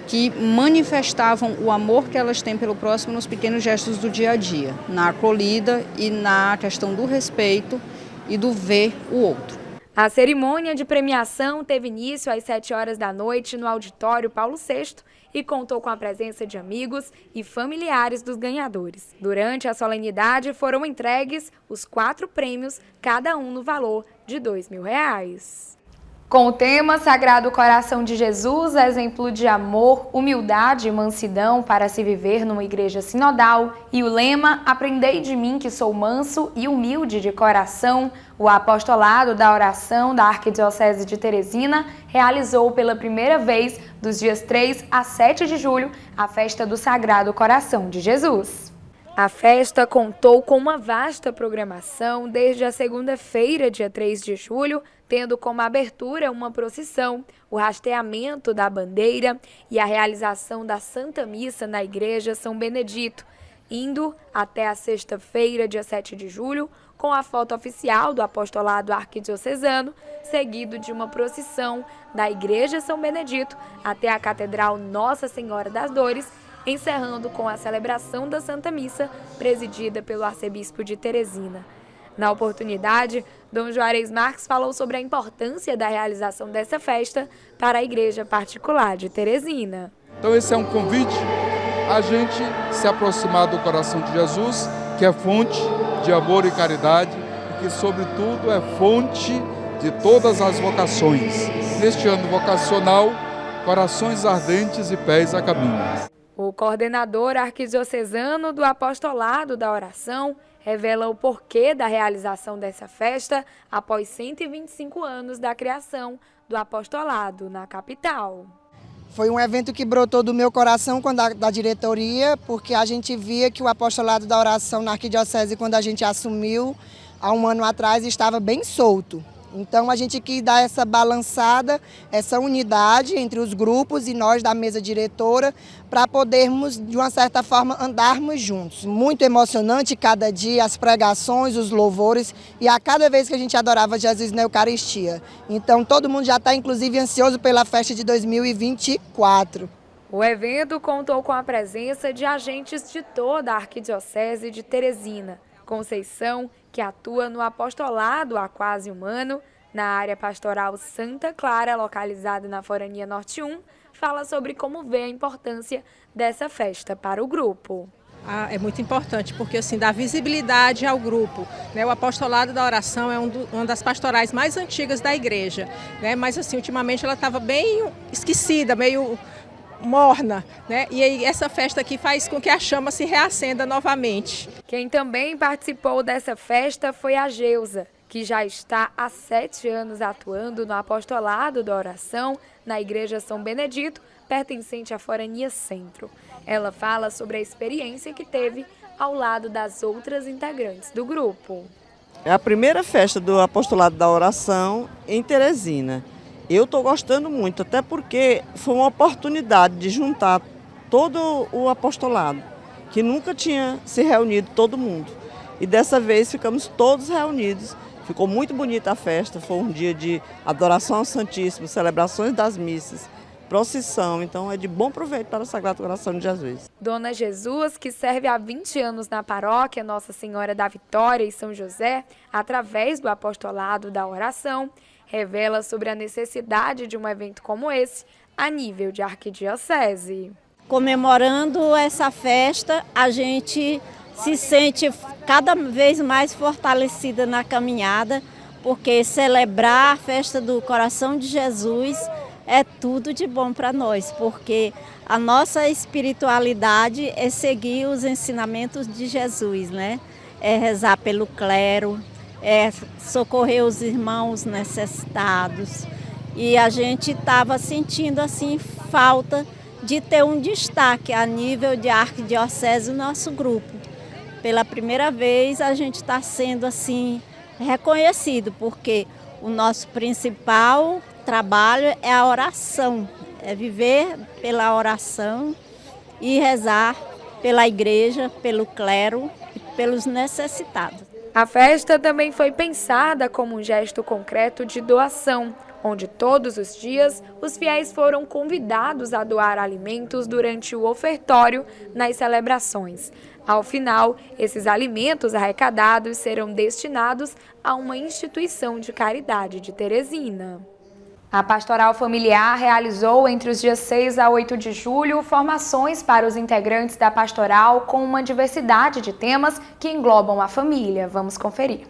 [SPEAKER 12] que manifestavam o amor que elas têm pelo próximo nos pequenos gestos do dia a dia, na acolhida e na questão do respeito e do ver o outro.
[SPEAKER 5] A cerimônia de premiação teve início às 7 horas da noite no auditório Paulo VI e contou com a presença de amigos e familiares dos ganhadores. Durante a solenidade foram entregues os 4 prêmios, cada um no valor de R$2.000. Com o tema Sagrado Coração de Jesus, exemplo de amor, humildade e mansidão para se viver numa igreja sinodal, e o lema Aprendei de mim que sou manso e humilde de coração, o apostolado da oração da Arquidiocese de Teresina realizou pela primeira vez, dos dias 3 a 7 de julho, a festa do Sagrado Coração de Jesus. A festa contou com uma vasta programação desde a segunda-feira, dia 3 de julho, tendo como abertura uma procissão, o hasteamento da bandeira e a realização da Santa Missa na Igreja São Benedito, indo até a sexta-feira, dia 7 de julho, com a foto oficial do apostolado arquidiocesano, seguido de uma procissão da Igreja São Benedito até a Catedral Nossa Senhora das Dores, encerrando com a celebração da Santa Missa, presidida pelo arcebispo de Teresina. Na oportunidade, Dom Juarez Marques falou sobre a importância da realização dessa festa para a Igreja Particular de Teresina.
[SPEAKER 13] Então esse é um convite a gente se aproximar do coração de Jesus, que é fonte de amor e caridade, e que, sobretudo, é fonte de todas as vocações. Neste ano vocacional, corações ardentes e pés a caminho.
[SPEAKER 5] O coordenador arquidiocesano do apostolado da oração revela o porquê da realização dessa festa após 125 anos da criação do apostolado na capital.
[SPEAKER 14] Foi um evento que brotou do meu coração da diretoria, porque a gente via que o apostolado da oração na Arquidiocese, quando a gente assumiu há um ano atrás, estava bem solto. Então a gente quis dar essa balançada, essa unidade entre os grupos e nós da mesa diretora, para podermos, de uma certa forma, andarmos juntos. Muito emocionante cada dia, as pregações, os louvores, e a cada vez que a gente adorava Jesus na Eucaristia. Então todo mundo já está, inclusive, ansioso pela festa de 2024.
[SPEAKER 5] O evento contou com a presença de agentes de toda a Arquidiocese de Teresina. Conceição, que atua no apostolado há quase um ano, na área pastoral Santa Clara, localizada na Forania Norte 1, fala sobre como vê a importância dessa festa para o grupo.
[SPEAKER 10] É muito importante, porque assim, dá visibilidade ao grupo, né? O apostolado da oração é uma das pastorais mais antigas da igreja, né? Mas assim, ultimamente ela estava bem esquecida, meio morna, né? E aí essa festa aqui faz com que a chama se reacenda novamente.
[SPEAKER 5] Quem também participou dessa festa foi a Geusa, que já está há 7 anos atuando no apostolado da oração na Igreja São Benedito, pertencente à Forania Centro. Ela fala sobre a experiência que teve ao lado das outras integrantes do grupo.
[SPEAKER 15] É a primeira festa do apostolado da oração em Teresina. Eu estou gostando muito, até porque foi uma oportunidade de juntar todo o apostolado, que nunca tinha se reunido todo mundo. E dessa vez ficamos todos reunidos. Ficou muito bonita a festa, foi um dia de adoração ao Santíssimo, celebrações das missas, procissão, então é de bom proveito para o Sagrado Coração de Jesus.
[SPEAKER 5] Dona Jesus, que serve há 20 anos na paróquia Nossa Senhora da Vitória e São José, através do apostolado da oração, revela sobre a necessidade de um evento como esse a nível de arquidiocese.
[SPEAKER 16] Comemorando essa festa, a gente se sente cada vez mais fortalecida na caminhada, porque celebrar a festa do Coração de Jesus é tudo de bom para nós, porque a nossa espiritualidade é seguir os ensinamentos de Jesus, né? É rezar pelo clero, é socorrer os irmãos necessitados. E a gente estava sentindo assim falta de ter um destaque a nível de arquidiocese no nosso grupo. Pela primeira vez a gente está sendo assim reconhecido, porque o nosso principal trabalho é a oração, é viver pela oração e rezar pela igreja, pelo clero e pelos necessitados.
[SPEAKER 5] A festa também foi pensada como um gesto concreto de doação, onde todos os dias os fiéis foram convidados a doar alimentos durante o ofertório nas celebrações. Ao final, esses alimentos arrecadados serão destinados a uma instituição de caridade de Teresina. A Pastoral Familiar realizou entre os dias 6 a 8 de julho formações para os integrantes da pastoral com uma diversidade de temas que englobam a família. Vamos conferir.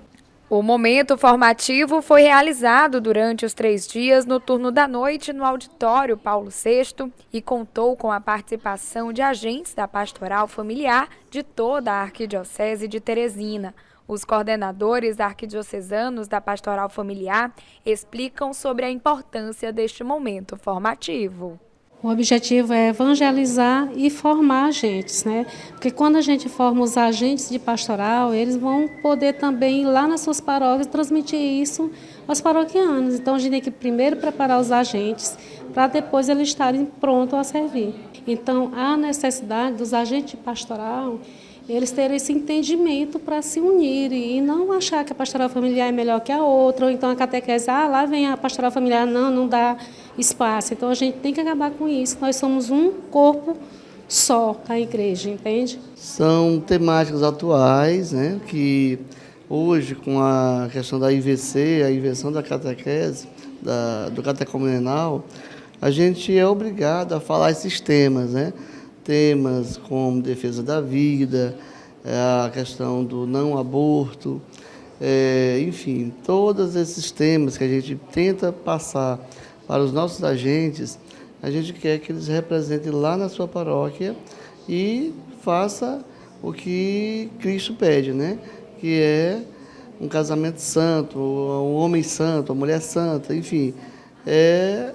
[SPEAKER 5] O momento formativo foi realizado durante os 3 dias no turno da noite no auditório Paulo VI e contou com a participação de agentes da Pastoral Familiar de toda a Arquidiocese de Teresina. Os coordenadores arquidiocesanos da Pastoral Familiar explicam sobre a importância deste momento formativo.
[SPEAKER 17] O objetivo é evangelizar e formar agentes, né? Porque quando a gente forma os agentes de pastoral, eles vão poder também ir lá nas suas paróquias transmitir isso aos paroquianos. Então a gente tem que primeiro preparar os agentes para depois eles estarem prontos a servir. Então há necessidade dos agentes de pastoral eles terem esse entendimento para se unirem e não achar que a pastoral familiar é melhor que a outra, ou então a catequese, lá vem a pastoral familiar, não dá espaço. Então a gente tem que acabar com isso. Nós somos um corpo só da igreja, entende?
[SPEAKER 18] São temáticas atuais, né, que hoje com a questão da IVC, a inversão da catequese, do catecomunal, a gente é obrigado a falar esses temas, né? Temas como defesa da vida, a questão do não aborto, enfim, todos esses temas que a gente tenta passar para os nossos agentes, a gente quer que eles representem lá na sua paróquia e faça o que Cristo pede, né? Que é um casamento santo, um homem santo, uma mulher santa, enfim, é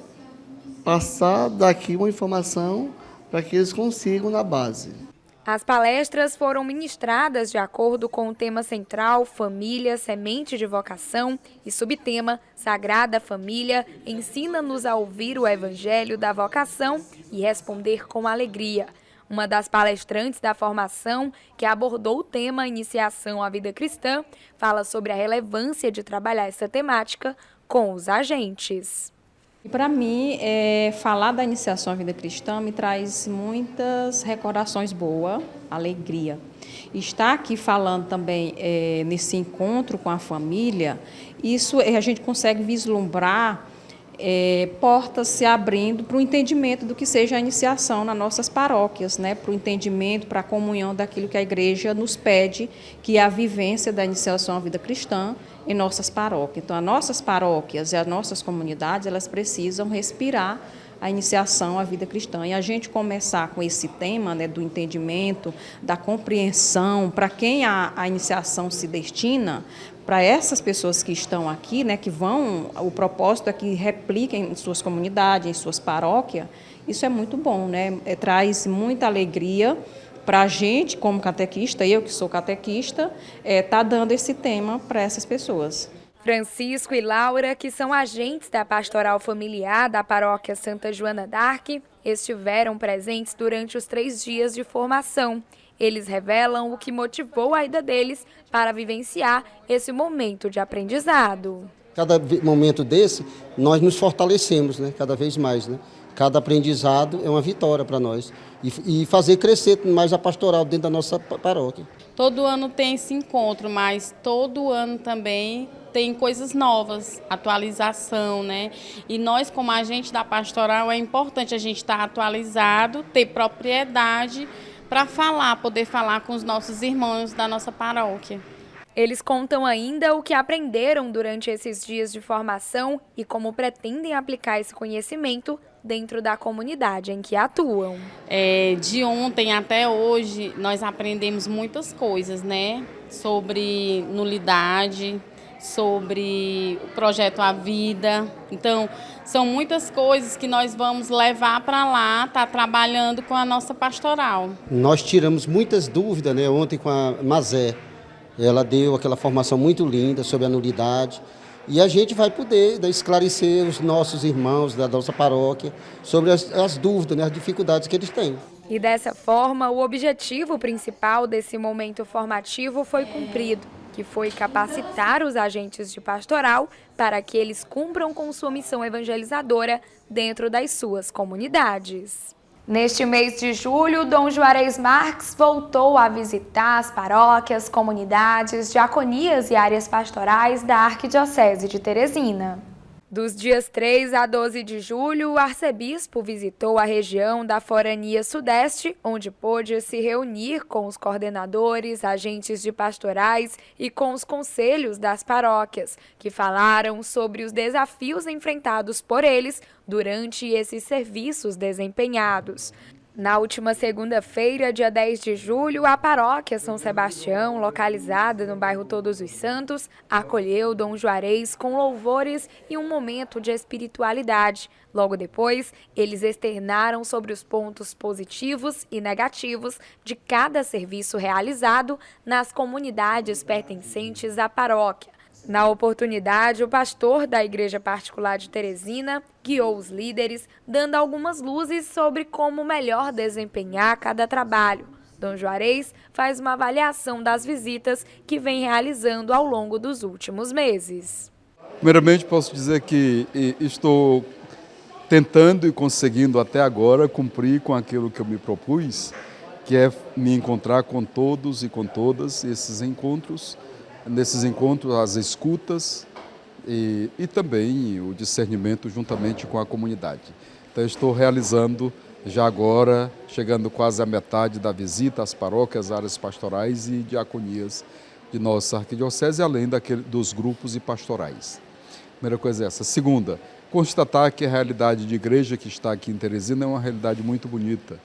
[SPEAKER 18] passar daqui uma informação para que eles consigam na base.
[SPEAKER 5] As palestras foram ministradas de acordo com o tema central Família, Semente de Vocação e subtema Sagrada Família, ensina-nos a ouvir o Evangelho da Vocação e responder com alegria. Uma das palestrantes da formação, que abordou o tema Iniciação à Vida Cristã, fala sobre a relevância de trabalhar essa temática com os agentes.
[SPEAKER 19] Para mim, falar da iniciação à vida cristã me traz muitas recordações boas, alegria. Estar aqui falando também nesse encontro com a família, isso a gente consegue vislumbrar portas se abrindo para o entendimento do que seja a iniciação nas nossas paróquias, né? Para o entendimento, para a comunhão daquilo que a igreja nos pede, que é a vivência da iniciação à vida cristã em nossas paróquias. Então, as nossas paróquias e as nossas comunidades, elas precisam respirar a iniciação à vida cristã. E a gente começar com esse tema, né, do entendimento, da compreensão, para quem a iniciação se destina, para essas pessoas que estão aqui, né, que vão, o propósito é que repliquem em suas comunidades, em suas paróquias, isso é muito bom, né? Traz muita alegria para a gente, como catequista, eu que sou catequista, tá dando esse tema para essas pessoas.
[SPEAKER 5] Francisco e Laura, que são agentes da Pastoral Familiar da Paróquia Santa Joana d'Arc, estiveram presentes durante os 3 dias de formação. Eles revelam o que motivou a ida deles para vivenciar esse momento de aprendizado.
[SPEAKER 20] Cada momento desse, nós nos fortalecemos, né? Cada vez mais, né? Cada aprendizado é uma vitória para nós e fazer crescer mais a pastoral dentro da nossa paróquia.
[SPEAKER 21] Todo ano tem esse encontro, mas todo ano também tem coisas novas, atualização, né? E nós, como agente da pastoral, é importante a gente estar atualizado, ter propriedade para poder falar com os nossos irmãos da nossa paróquia.
[SPEAKER 5] Eles contam ainda o que aprenderam durante esses dias de formação e como pretendem aplicar esse conhecimento dentro da comunidade em que atuam.
[SPEAKER 21] De ontem até hoje, nós aprendemos muitas coisas, né? Sobre nulidade, sobre o projeto A Vida. Então, são muitas coisas que nós vamos levar para lá, tá trabalhando com a nossa pastoral.
[SPEAKER 20] Nós tiramos muitas dúvidas, né? Ontem com a Mazé. Ela deu aquela formação muito linda sobre a nulidade. E a gente vai poder esclarecer os nossos irmãos da nossa paróquia sobre as dúvidas, né, as dificuldades que eles têm.
[SPEAKER 5] E dessa forma, o objetivo principal desse momento formativo foi cumprido, que foi capacitar os agentes de pastoral para que eles cumpram com sua missão evangelizadora dentro das suas comunidades. Neste mês de julho, Dom Juarez Marques voltou a visitar as paróquias, comunidades, diaconias e áreas pastorais da Arquidiocese de Teresina. Dos dias 3 a 12 de julho, o arcebispo visitou a região da Forania Sudeste, onde pôde se reunir com os coordenadores, agentes de pastorais e com os conselhos das paróquias, que falaram sobre os desafios enfrentados por eles durante esses serviços desempenhados. Na última segunda-feira, dia 10 de julho, a paróquia São Sebastião, localizada no bairro Todos os Santos, acolheu Dom Juarez com louvores e um momento de espiritualidade. Logo depois, eles externaram sobre os pontos positivos e negativos de cada serviço realizado nas comunidades pertencentes à paróquia. Na oportunidade, o pastor da Igreja Particular de Teresina guiou os líderes, dando algumas luzes sobre como melhor desempenhar cada trabalho. Dom Juarez faz uma avaliação das visitas que vem realizando ao longo dos últimos meses.
[SPEAKER 13] Primeiramente, posso dizer que estou tentando e conseguindo até agora cumprir com aquilo que eu me propus, que é me encontrar com todos e com todas esses encontros. Nesses encontros, as escutas e também o discernimento juntamente com a comunidade. Então, estou realizando já agora, chegando quase à metade da visita às paróquias, áreas pastorais e diaconias de nossa arquidiocese, além dos grupos e pastorais. Primeira coisa é essa. Segunda, constatar que a realidade de igreja que está aqui em Teresina é uma realidade muito bonita,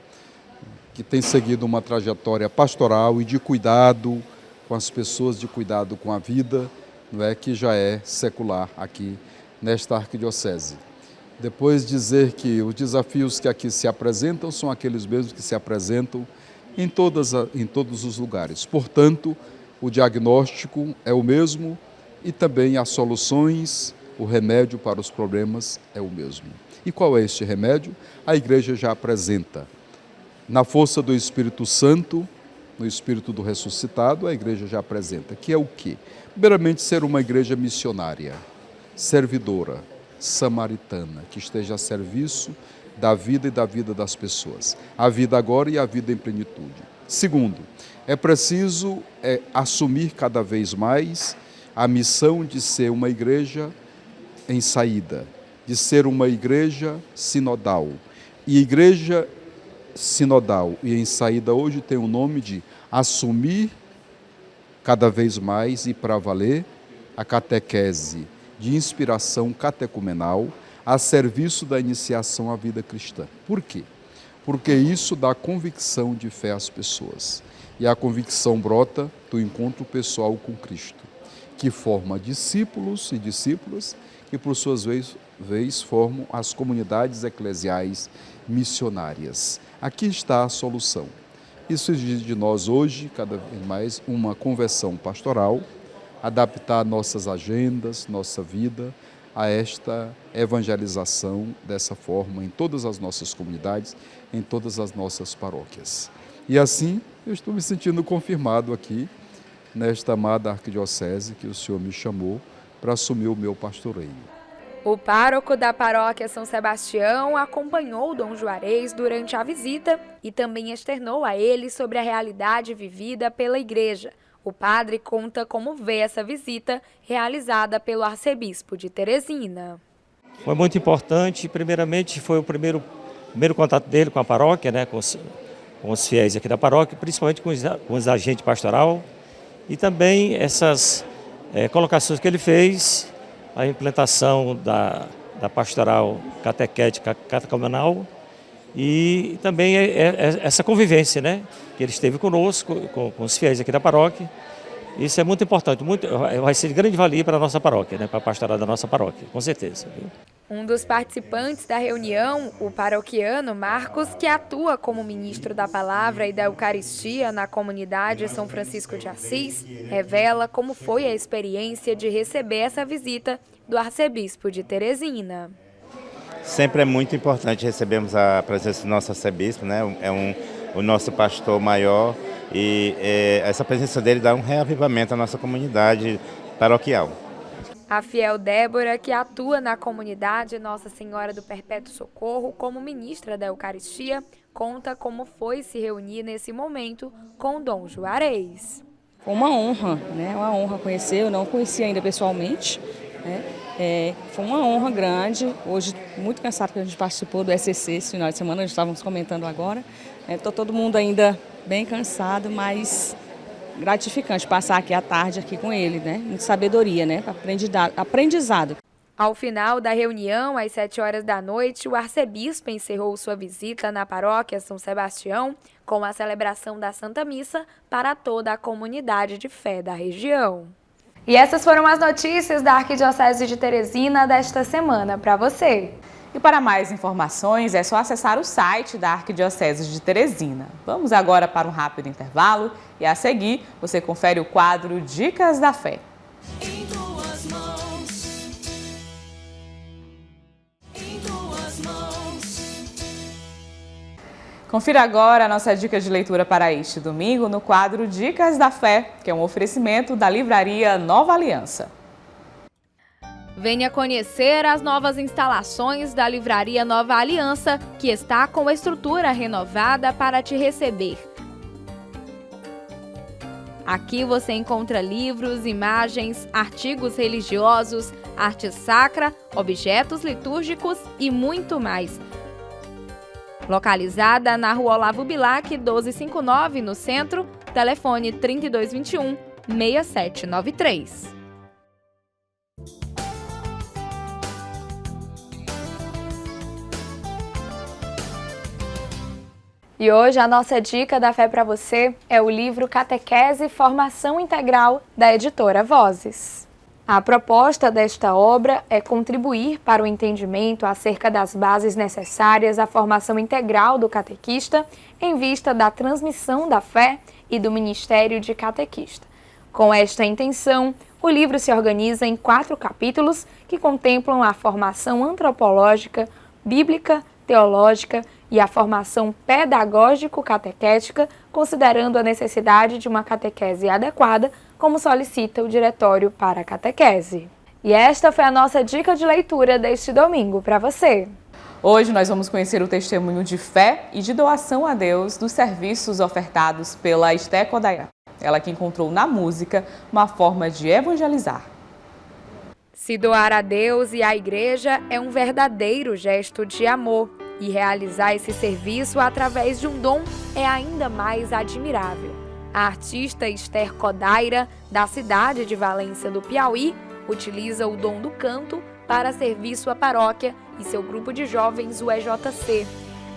[SPEAKER 13] que tem seguido uma trajetória pastoral e de cuidado com as pessoas, de cuidado com a vida, não é, que já é secular aqui nesta arquidiocese. Depois dizer que os desafios que aqui se apresentam são aqueles mesmos que se apresentam em todos os lugares. Portanto, o diagnóstico é o mesmo e também as soluções, o remédio para os problemas é o mesmo. E qual é este remédio? A igreja já apresenta. Na força do Espírito Santo, no Espírito do ressuscitado, a igreja já apresenta, que é o quê? Primeiramente, ser uma igreja missionária, servidora, samaritana, que esteja a serviço da vida e da vida das pessoas. A vida agora e a vida em plenitude. Segundo, é preciso assumir cada vez mais a missão de ser uma igreja em saída, de ser uma igreja sinodal. E igreja sinodal e em saída hoje tem o nome de assumir cada vez mais e para valer a catequese de inspiração catecumenal, a serviço da iniciação à vida cristã. Por quê? Porque isso dá convicção de fé às pessoas. E a convicção brota do encontro pessoal com Cristo, que forma discípulos e discípulas, que por suas vezes formam as comunidades eclesiais missionárias. Aqui está a solução. Isso exige de nós hoje, cada vez mais, uma conversão pastoral, adaptar nossas agendas, nossa vida a esta evangelização dessa forma em todas as nossas comunidades, em todas as nossas paróquias. E assim, eu estou me sentindo confirmado aqui, nesta amada arquidiocese que o Senhor me chamou para assumir o meu pastoreio.
[SPEAKER 5] O pároco da paróquia São Sebastião acompanhou Dom Juarez durante a visita e também externou a ele sobre a realidade vivida pela igreja. O padre conta como vê essa visita realizada pelo arcebispo de Teresina.
[SPEAKER 4] Foi muito importante, primeiramente foi o primeiro contato dele com a paróquia, né, com os fiéis aqui da paróquia, principalmente com os agentes pastoral, e também essas colocações que ele fez, a implantação da pastoral catequética catecumenal e também essa convivência, né, que ele esteve conosco, com os fiéis aqui da paróquia. Isso é muito importante, vai ser de grande valia para a nossa paróquia, né, para a pastoral da nossa paróquia, com certeza. Viu?
[SPEAKER 5] Um dos participantes da reunião, o paroquiano Marcos, que atua como ministro da Palavra e da Eucaristia na comunidade São Francisco de Assis, revela como foi a experiência de receber essa visita do arcebispo de Teresina.
[SPEAKER 22] Sempre é muito importante recebermos a presença do nosso arcebispo, né? O nosso pastor maior, e essa presença dele dá um reavivamento à nossa comunidade paroquial.
[SPEAKER 5] A fiel Débora, que atua na comunidade Nossa Senhora do Perpétuo Socorro como ministra da Eucaristia, conta como foi se reunir nesse momento com Dom Juarez.
[SPEAKER 23] Foi uma honra, né? Uma honra conhecer, eu não conhecia ainda pessoalmente, né? Foi uma honra grande. Hoje, muito cansado que a gente participou do ECC esse final de semana, nós estávamos comentando agora. Estou todo mundo ainda bem cansado, mas gratificante passar aqui à tarde aqui com ele, né? Muita sabedoria, né? Aprendizado.
[SPEAKER 5] Ao final da reunião, às 7 horas da noite, o arcebispo encerrou sua visita na paróquia São Sebastião com a celebração da Santa Missa para toda a comunidade de fé da região. E essas foram as notícias da Arquidiocese de Teresina desta semana para você.
[SPEAKER 2] E para mais informações é só acessar o site da Arquidiocese de Teresina. Vamos agora para um rápido intervalo e a seguir você confere o quadro Dicas da Fé.
[SPEAKER 1] Em tuas mãos. Em tuas mãos.
[SPEAKER 2] Confira agora a nossa dica de leitura para este domingo no quadro Dicas da Fé, que é um oferecimento da livraria Nova Aliança.
[SPEAKER 5] Venha conhecer as novas instalações da Livraria Nova Aliança, que está com a estrutura renovada para te receber. Aqui você encontra livros, imagens, artigos religiosos, arte sacra, objetos litúrgicos e muito mais. Localizada na Rua Olavo Bilac, 1259, no centro, telefone 3221-6793. E hoje a nossa dica da fé para você é o livro Catequese e Formação Integral, da editora Vozes. A proposta desta obra é contribuir para o entendimento acerca das bases necessárias à formação integral do catequista em vista da transmissão da fé e do ministério de catequista. Com esta intenção, o livro se organiza em 4 capítulos que contemplam a formação antropológica, bíblica, teológica e a formação pedagógico-catequética, considerando a necessidade de uma catequese adequada, como solicita o Diretório para a Catequese. E esta foi a nossa dica de leitura deste domingo para você.
[SPEAKER 2] Hoje nós vamos conhecer o testemunho de fé e de doação a Deus dos serviços ofertados pela Esté Kodaira. Ela que encontrou na música uma forma de evangelizar.
[SPEAKER 5] Se doar a Deus e à Igreja é um verdadeiro gesto de amor, e realizar esse serviço através de um dom é ainda mais admirável. A artista Esté Kodaira, da cidade de Valença do Piauí, utiliza o dom do canto para servir sua paróquia e seu grupo de jovens, o EJC.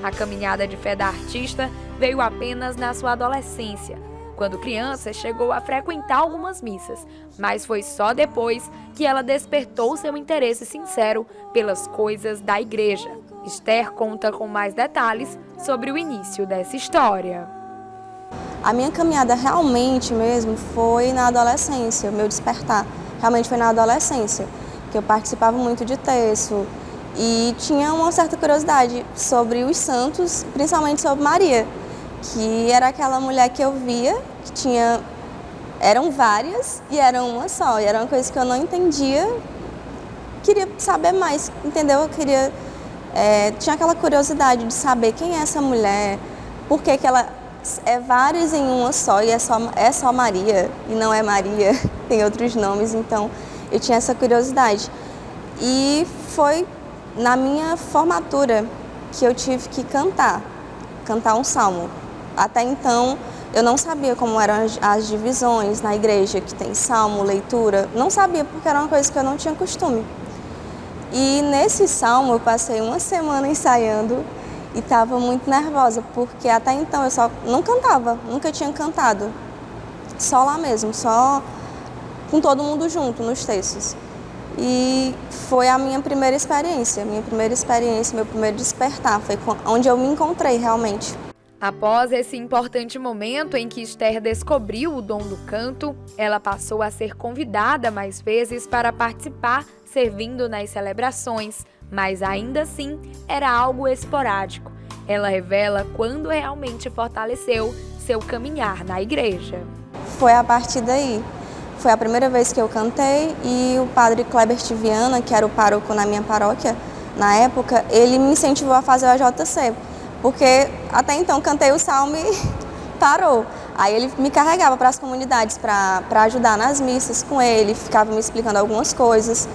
[SPEAKER 5] A caminhada de fé da artista veio apenas na sua adolescência. Quando criança, chegou a frequentar algumas missas, mas foi só depois que ela despertou seu interesse sincero pelas coisas da igreja. Esther conta com mais detalhes sobre o início dessa história.
[SPEAKER 3] A minha caminhada realmente mesmo foi na adolescência, o meu despertar. Realmente foi na adolescência, que eu participava muito de terço e tinha uma certa curiosidade sobre os santos, principalmente sobre Maria, que era aquela mulher que eu via, que eram várias e eram uma só, e era uma coisa que eu não entendia, queria saber mais, entendeu? Eu queria, tinha aquela curiosidade de saber quem é essa mulher, por que ela é várias em uma só e é só Maria e não é Maria, tem outros nomes, então eu tinha essa curiosidade. E foi na minha formatura que eu tive que cantar um salmo. Até então eu não sabia como eram as divisões na igreja, que tem salmo, leitura, não sabia porque era uma coisa que eu não tinha costume. E nesse salmo eu passei uma semana ensaiando e estava muito nervosa, porque até então eu só não cantava, nunca tinha cantado. Só lá mesmo, só com todo mundo junto nos textos. E foi a minha primeira experiência, meu primeiro despertar, foi onde eu me encontrei realmente.
[SPEAKER 5] Após esse importante momento em que Esther descobriu o dom do canto, ela passou a ser convidada mais vezes para participar, servindo nas celebrações, mas ainda assim era algo esporádico. Ela revela quando realmente fortaleceu seu caminhar na igreja.
[SPEAKER 3] Foi a partir daí. Foi a primeira vez que eu cantei e o padre Kleber Tiviana, que era o pároco na minha paróquia, na época, ele me incentivou a fazer o EJC, porque até então cantei o salmo e parou. Aí ele me carregava para as comunidades para ajudar nas missas com ele, ficava me explicando algumas coisas.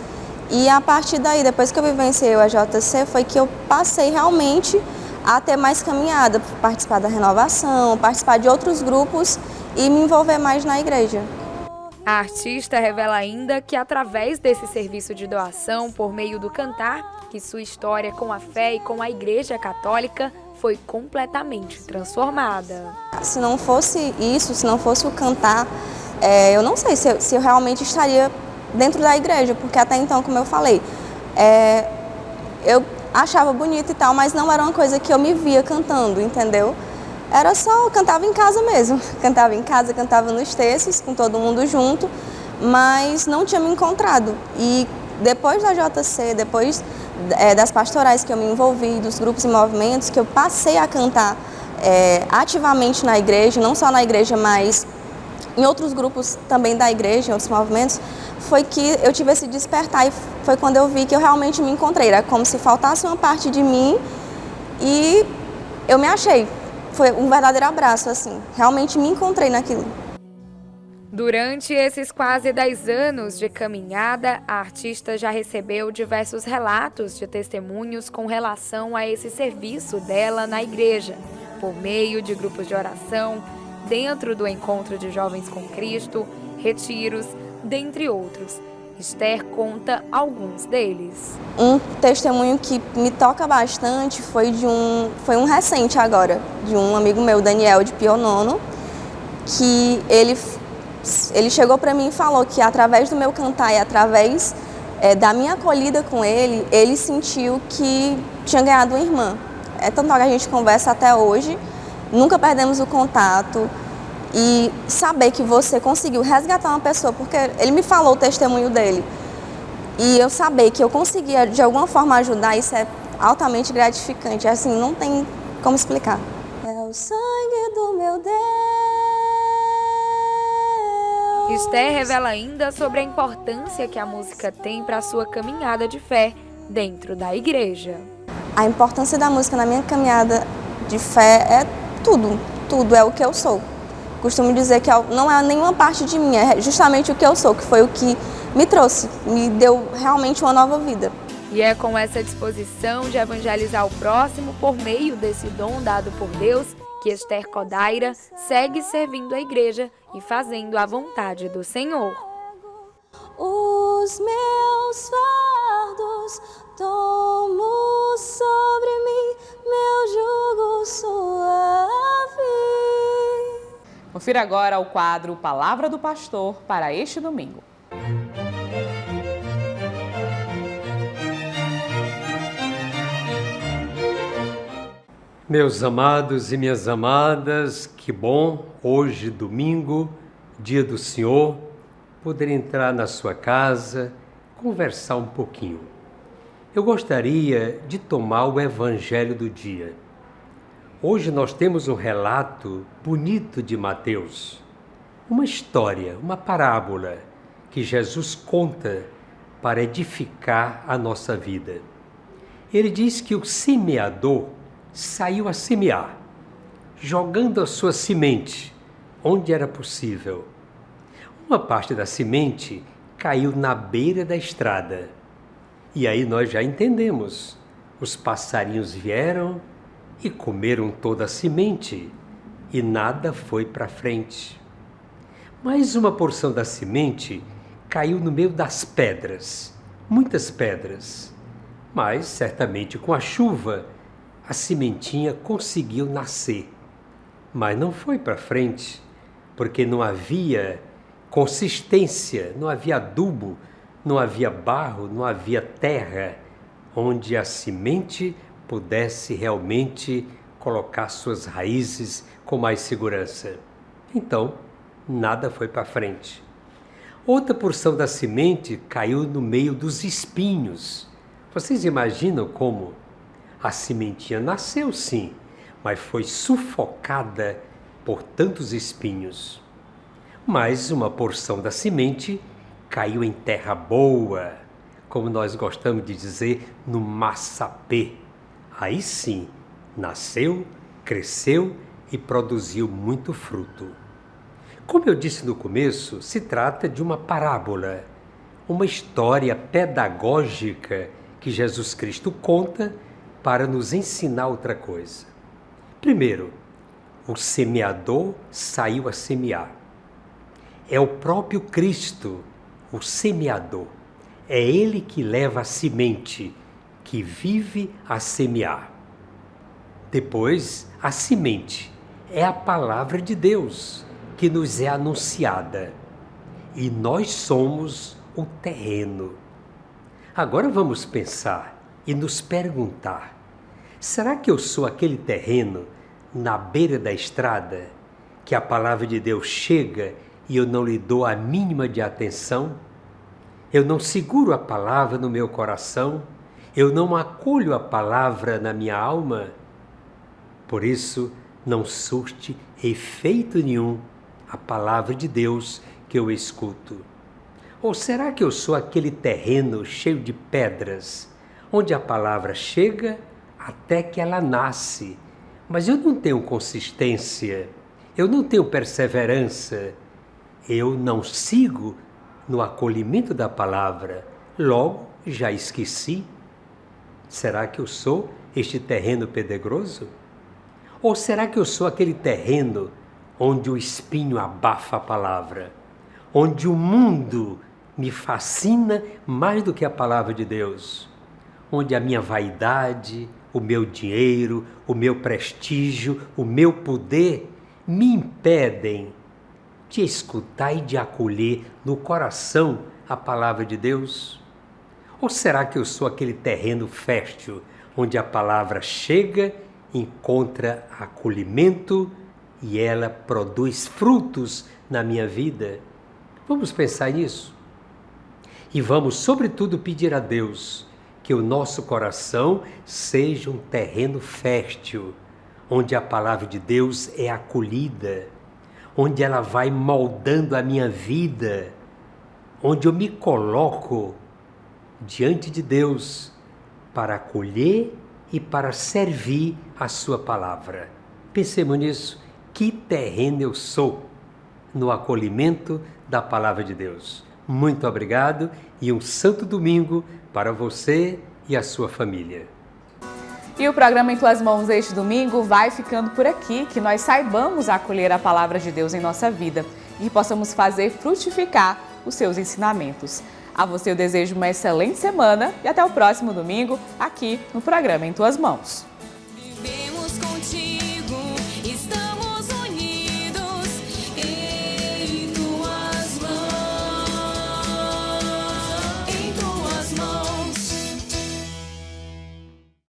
[SPEAKER 3] E a partir daí, depois que eu vivenciei o EJC, foi que eu passei realmente a ter mais caminhada, participar da renovação, participar de outros grupos e me envolver mais na igreja.
[SPEAKER 5] A artista revela ainda que através desse serviço de doação por meio do cantar, que sua história com a fé e com a Igreja Católica foi completamente transformada.
[SPEAKER 3] Se não fosse isso, se não fosse o cantar, eu não sei se eu realmente estaria dentro da igreja, porque até então, como eu falei, eu achava bonito e tal, mas não era uma coisa que eu me via cantando, entendeu? Era só, eu cantava em casa mesmo, cantava em casa, cantava nos textos, com todo mundo junto, mas não tinha me encontrado. E depois da JC, depois das pastorais que eu me envolvi, dos grupos e movimentos, que eu passei a cantar ativamente na igreja, não só na igreja, mas em outros grupos também da igreja, em outros movimentos, foi que eu tive esse despertar e foi quando eu vi que eu realmente me encontrei. Era como se faltasse uma parte de mim e eu me achei. Foi um verdadeiro abraço, assim. Realmente me encontrei naquilo.
[SPEAKER 5] Durante esses quase 10 anos de caminhada, a artista já recebeu diversos relatos de testemunhos com relação a esse serviço dela na igreja, por meio de grupos de oração, dentro do Encontro de Jovens com Cristo, retiros, dentre outros. Esther conta alguns deles. Um testemunho que me toca bastante foi um recente agora, de um amigo meu, Daniel, de Pio IX, que ele chegou para mim e falou que através do meu cantar e através da minha acolhida com ele, ele sentiu que tinha ganhado uma irmã. É tanto que a gente conversa até hoje, nunca perdemos o contato. E saber que você conseguiu resgatar uma pessoa, porque ele me falou o testemunho dele, e eu saber que eu conseguia de alguma forma ajudar, isso é altamente gratificante, assim, não tem como explicar. É o sangue do meu Deus. Esther revela ainda sobre a importância que a música tem para a sua caminhada de fé dentro da igreja.
[SPEAKER 3] A importância da música na minha caminhada de fé é tudo é o que eu sou. Costumo dizer que não é nenhuma parte de mim, é justamente o que eu sou, que foi o que me trouxe, me deu realmente uma nova vida.
[SPEAKER 5] E é com essa disposição de evangelizar o próximo por meio desse dom dado por Deus que Esther Kodaira segue servindo a igreja e fazendo a vontade do Senhor.
[SPEAKER 1] Os meus fardos
[SPEAKER 3] mãos, tomo sobre mim meu jugo suave.
[SPEAKER 2] Confira agora o quadro Palavra do Pastor para este domingo.
[SPEAKER 6] Meus amados e minhas amadas, que bom, hoje, domingo, dia do Senhor, poder entrar na sua casa, conversar um pouquinho. Eu gostaria de tomar o Evangelho do dia. Hoje nós temos um relato bonito de Mateus, uma história, uma parábola que Jesus conta para edificar a nossa vida. Ele diz que o semeador saiu a semear, jogando a sua semente onde era possível. Uma parte da semente caiu na beira da estrada. E aí nós já entendemos. Os passarinhos vieram e comeram toda a semente e nada foi para frente. Mais uma porção da semente caiu no meio das pedras, muitas pedras. Mas certamente com a chuva a sementinha conseguiu nascer, mas não foi para frente, porque não havia consistência, não havia adubo, não havia barro, não havia terra, onde a semente pudesse realmente colocar suas raízes com mais segurança. Então, nada foi para frente. Outra porção da semente caiu no meio dos espinhos. Vocês imaginam como? A sementinha nasceu sim, mas foi sufocada por tantos espinhos. Mas uma porção da semente caiu em terra boa, como nós gostamos de dizer, no massapê. Aí sim, nasceu, cresceu e produziu muito fruto. Como eu disse no começo, se trata de uma parábola, uma história pedagógica que Jesus Cristo conta para nos ensinar outra coisa. Primeiro, o semeador saiu a semear. É o próprio Cristo, o semeador. É Ele que leva a semente, que vive a semear. Depois, a semente é a palavra de Deus que nos é anunciada. E nós somos o terreno. Agora vamos pensar e nos perguntar: será que eu sou aquele terreno na beira da estrada que a palavra de Deus chega e eu não lhe dou a mínima de atenção? Eu não seguro a palavra no meu coração? Eu não acolho a palavra na minha alma? Por isso, não surte efeito nenhum a palavra de Deus que eu escuto. Ou será que eu sou aquele terreno cheio de pedras, onde a palavra chega até que ela nasce, mas eu não tenho consistência, eu não tenho perseverança, eu não sigo no acolhimento da palavra, logo já esqueci? Será que eu sou este terreno pedregoso? Ou será que eu sou aquele terreno onde o espinho abafa a palavra, onde o mundo me fascina mais do que a palavra de Deus, onde a minha vaidade, o meu dinheiro, o meu prestígio, o meu poder me impedem de escutar e de acolher no coração a palavra de Deus? Ou será que eu sou aquele terreno fértil onde a palavra chega, encontra acolhimento e ela produz frutos na minha vida? Vamos pensar nisso. E vamos, sobretudo, pedir a Deus que o nosso coração seja um terreno fértil, onde a palavra de Deus é acolhida, onde ela vai moldando a minha vida, onde eu me coloco diante de Deus para acolher e para servir a sua palavra. Pensemos nisso. Que terreno eu sou no acolhimento da palavra de Deus. Muito obrigado e um santo domingo para você e a sua família.
[SPEAKER 2] E o programa Em Tuas Mãos este domingo vai ficando por aqui, que nós saibamos acolher a palavra de Deus em nossa vida e possamos fazer frutificar os seus ensinamentos. A você eu desejo uma excelente semana e até o próximo domingo aqui no programa Em Tuas Mãos.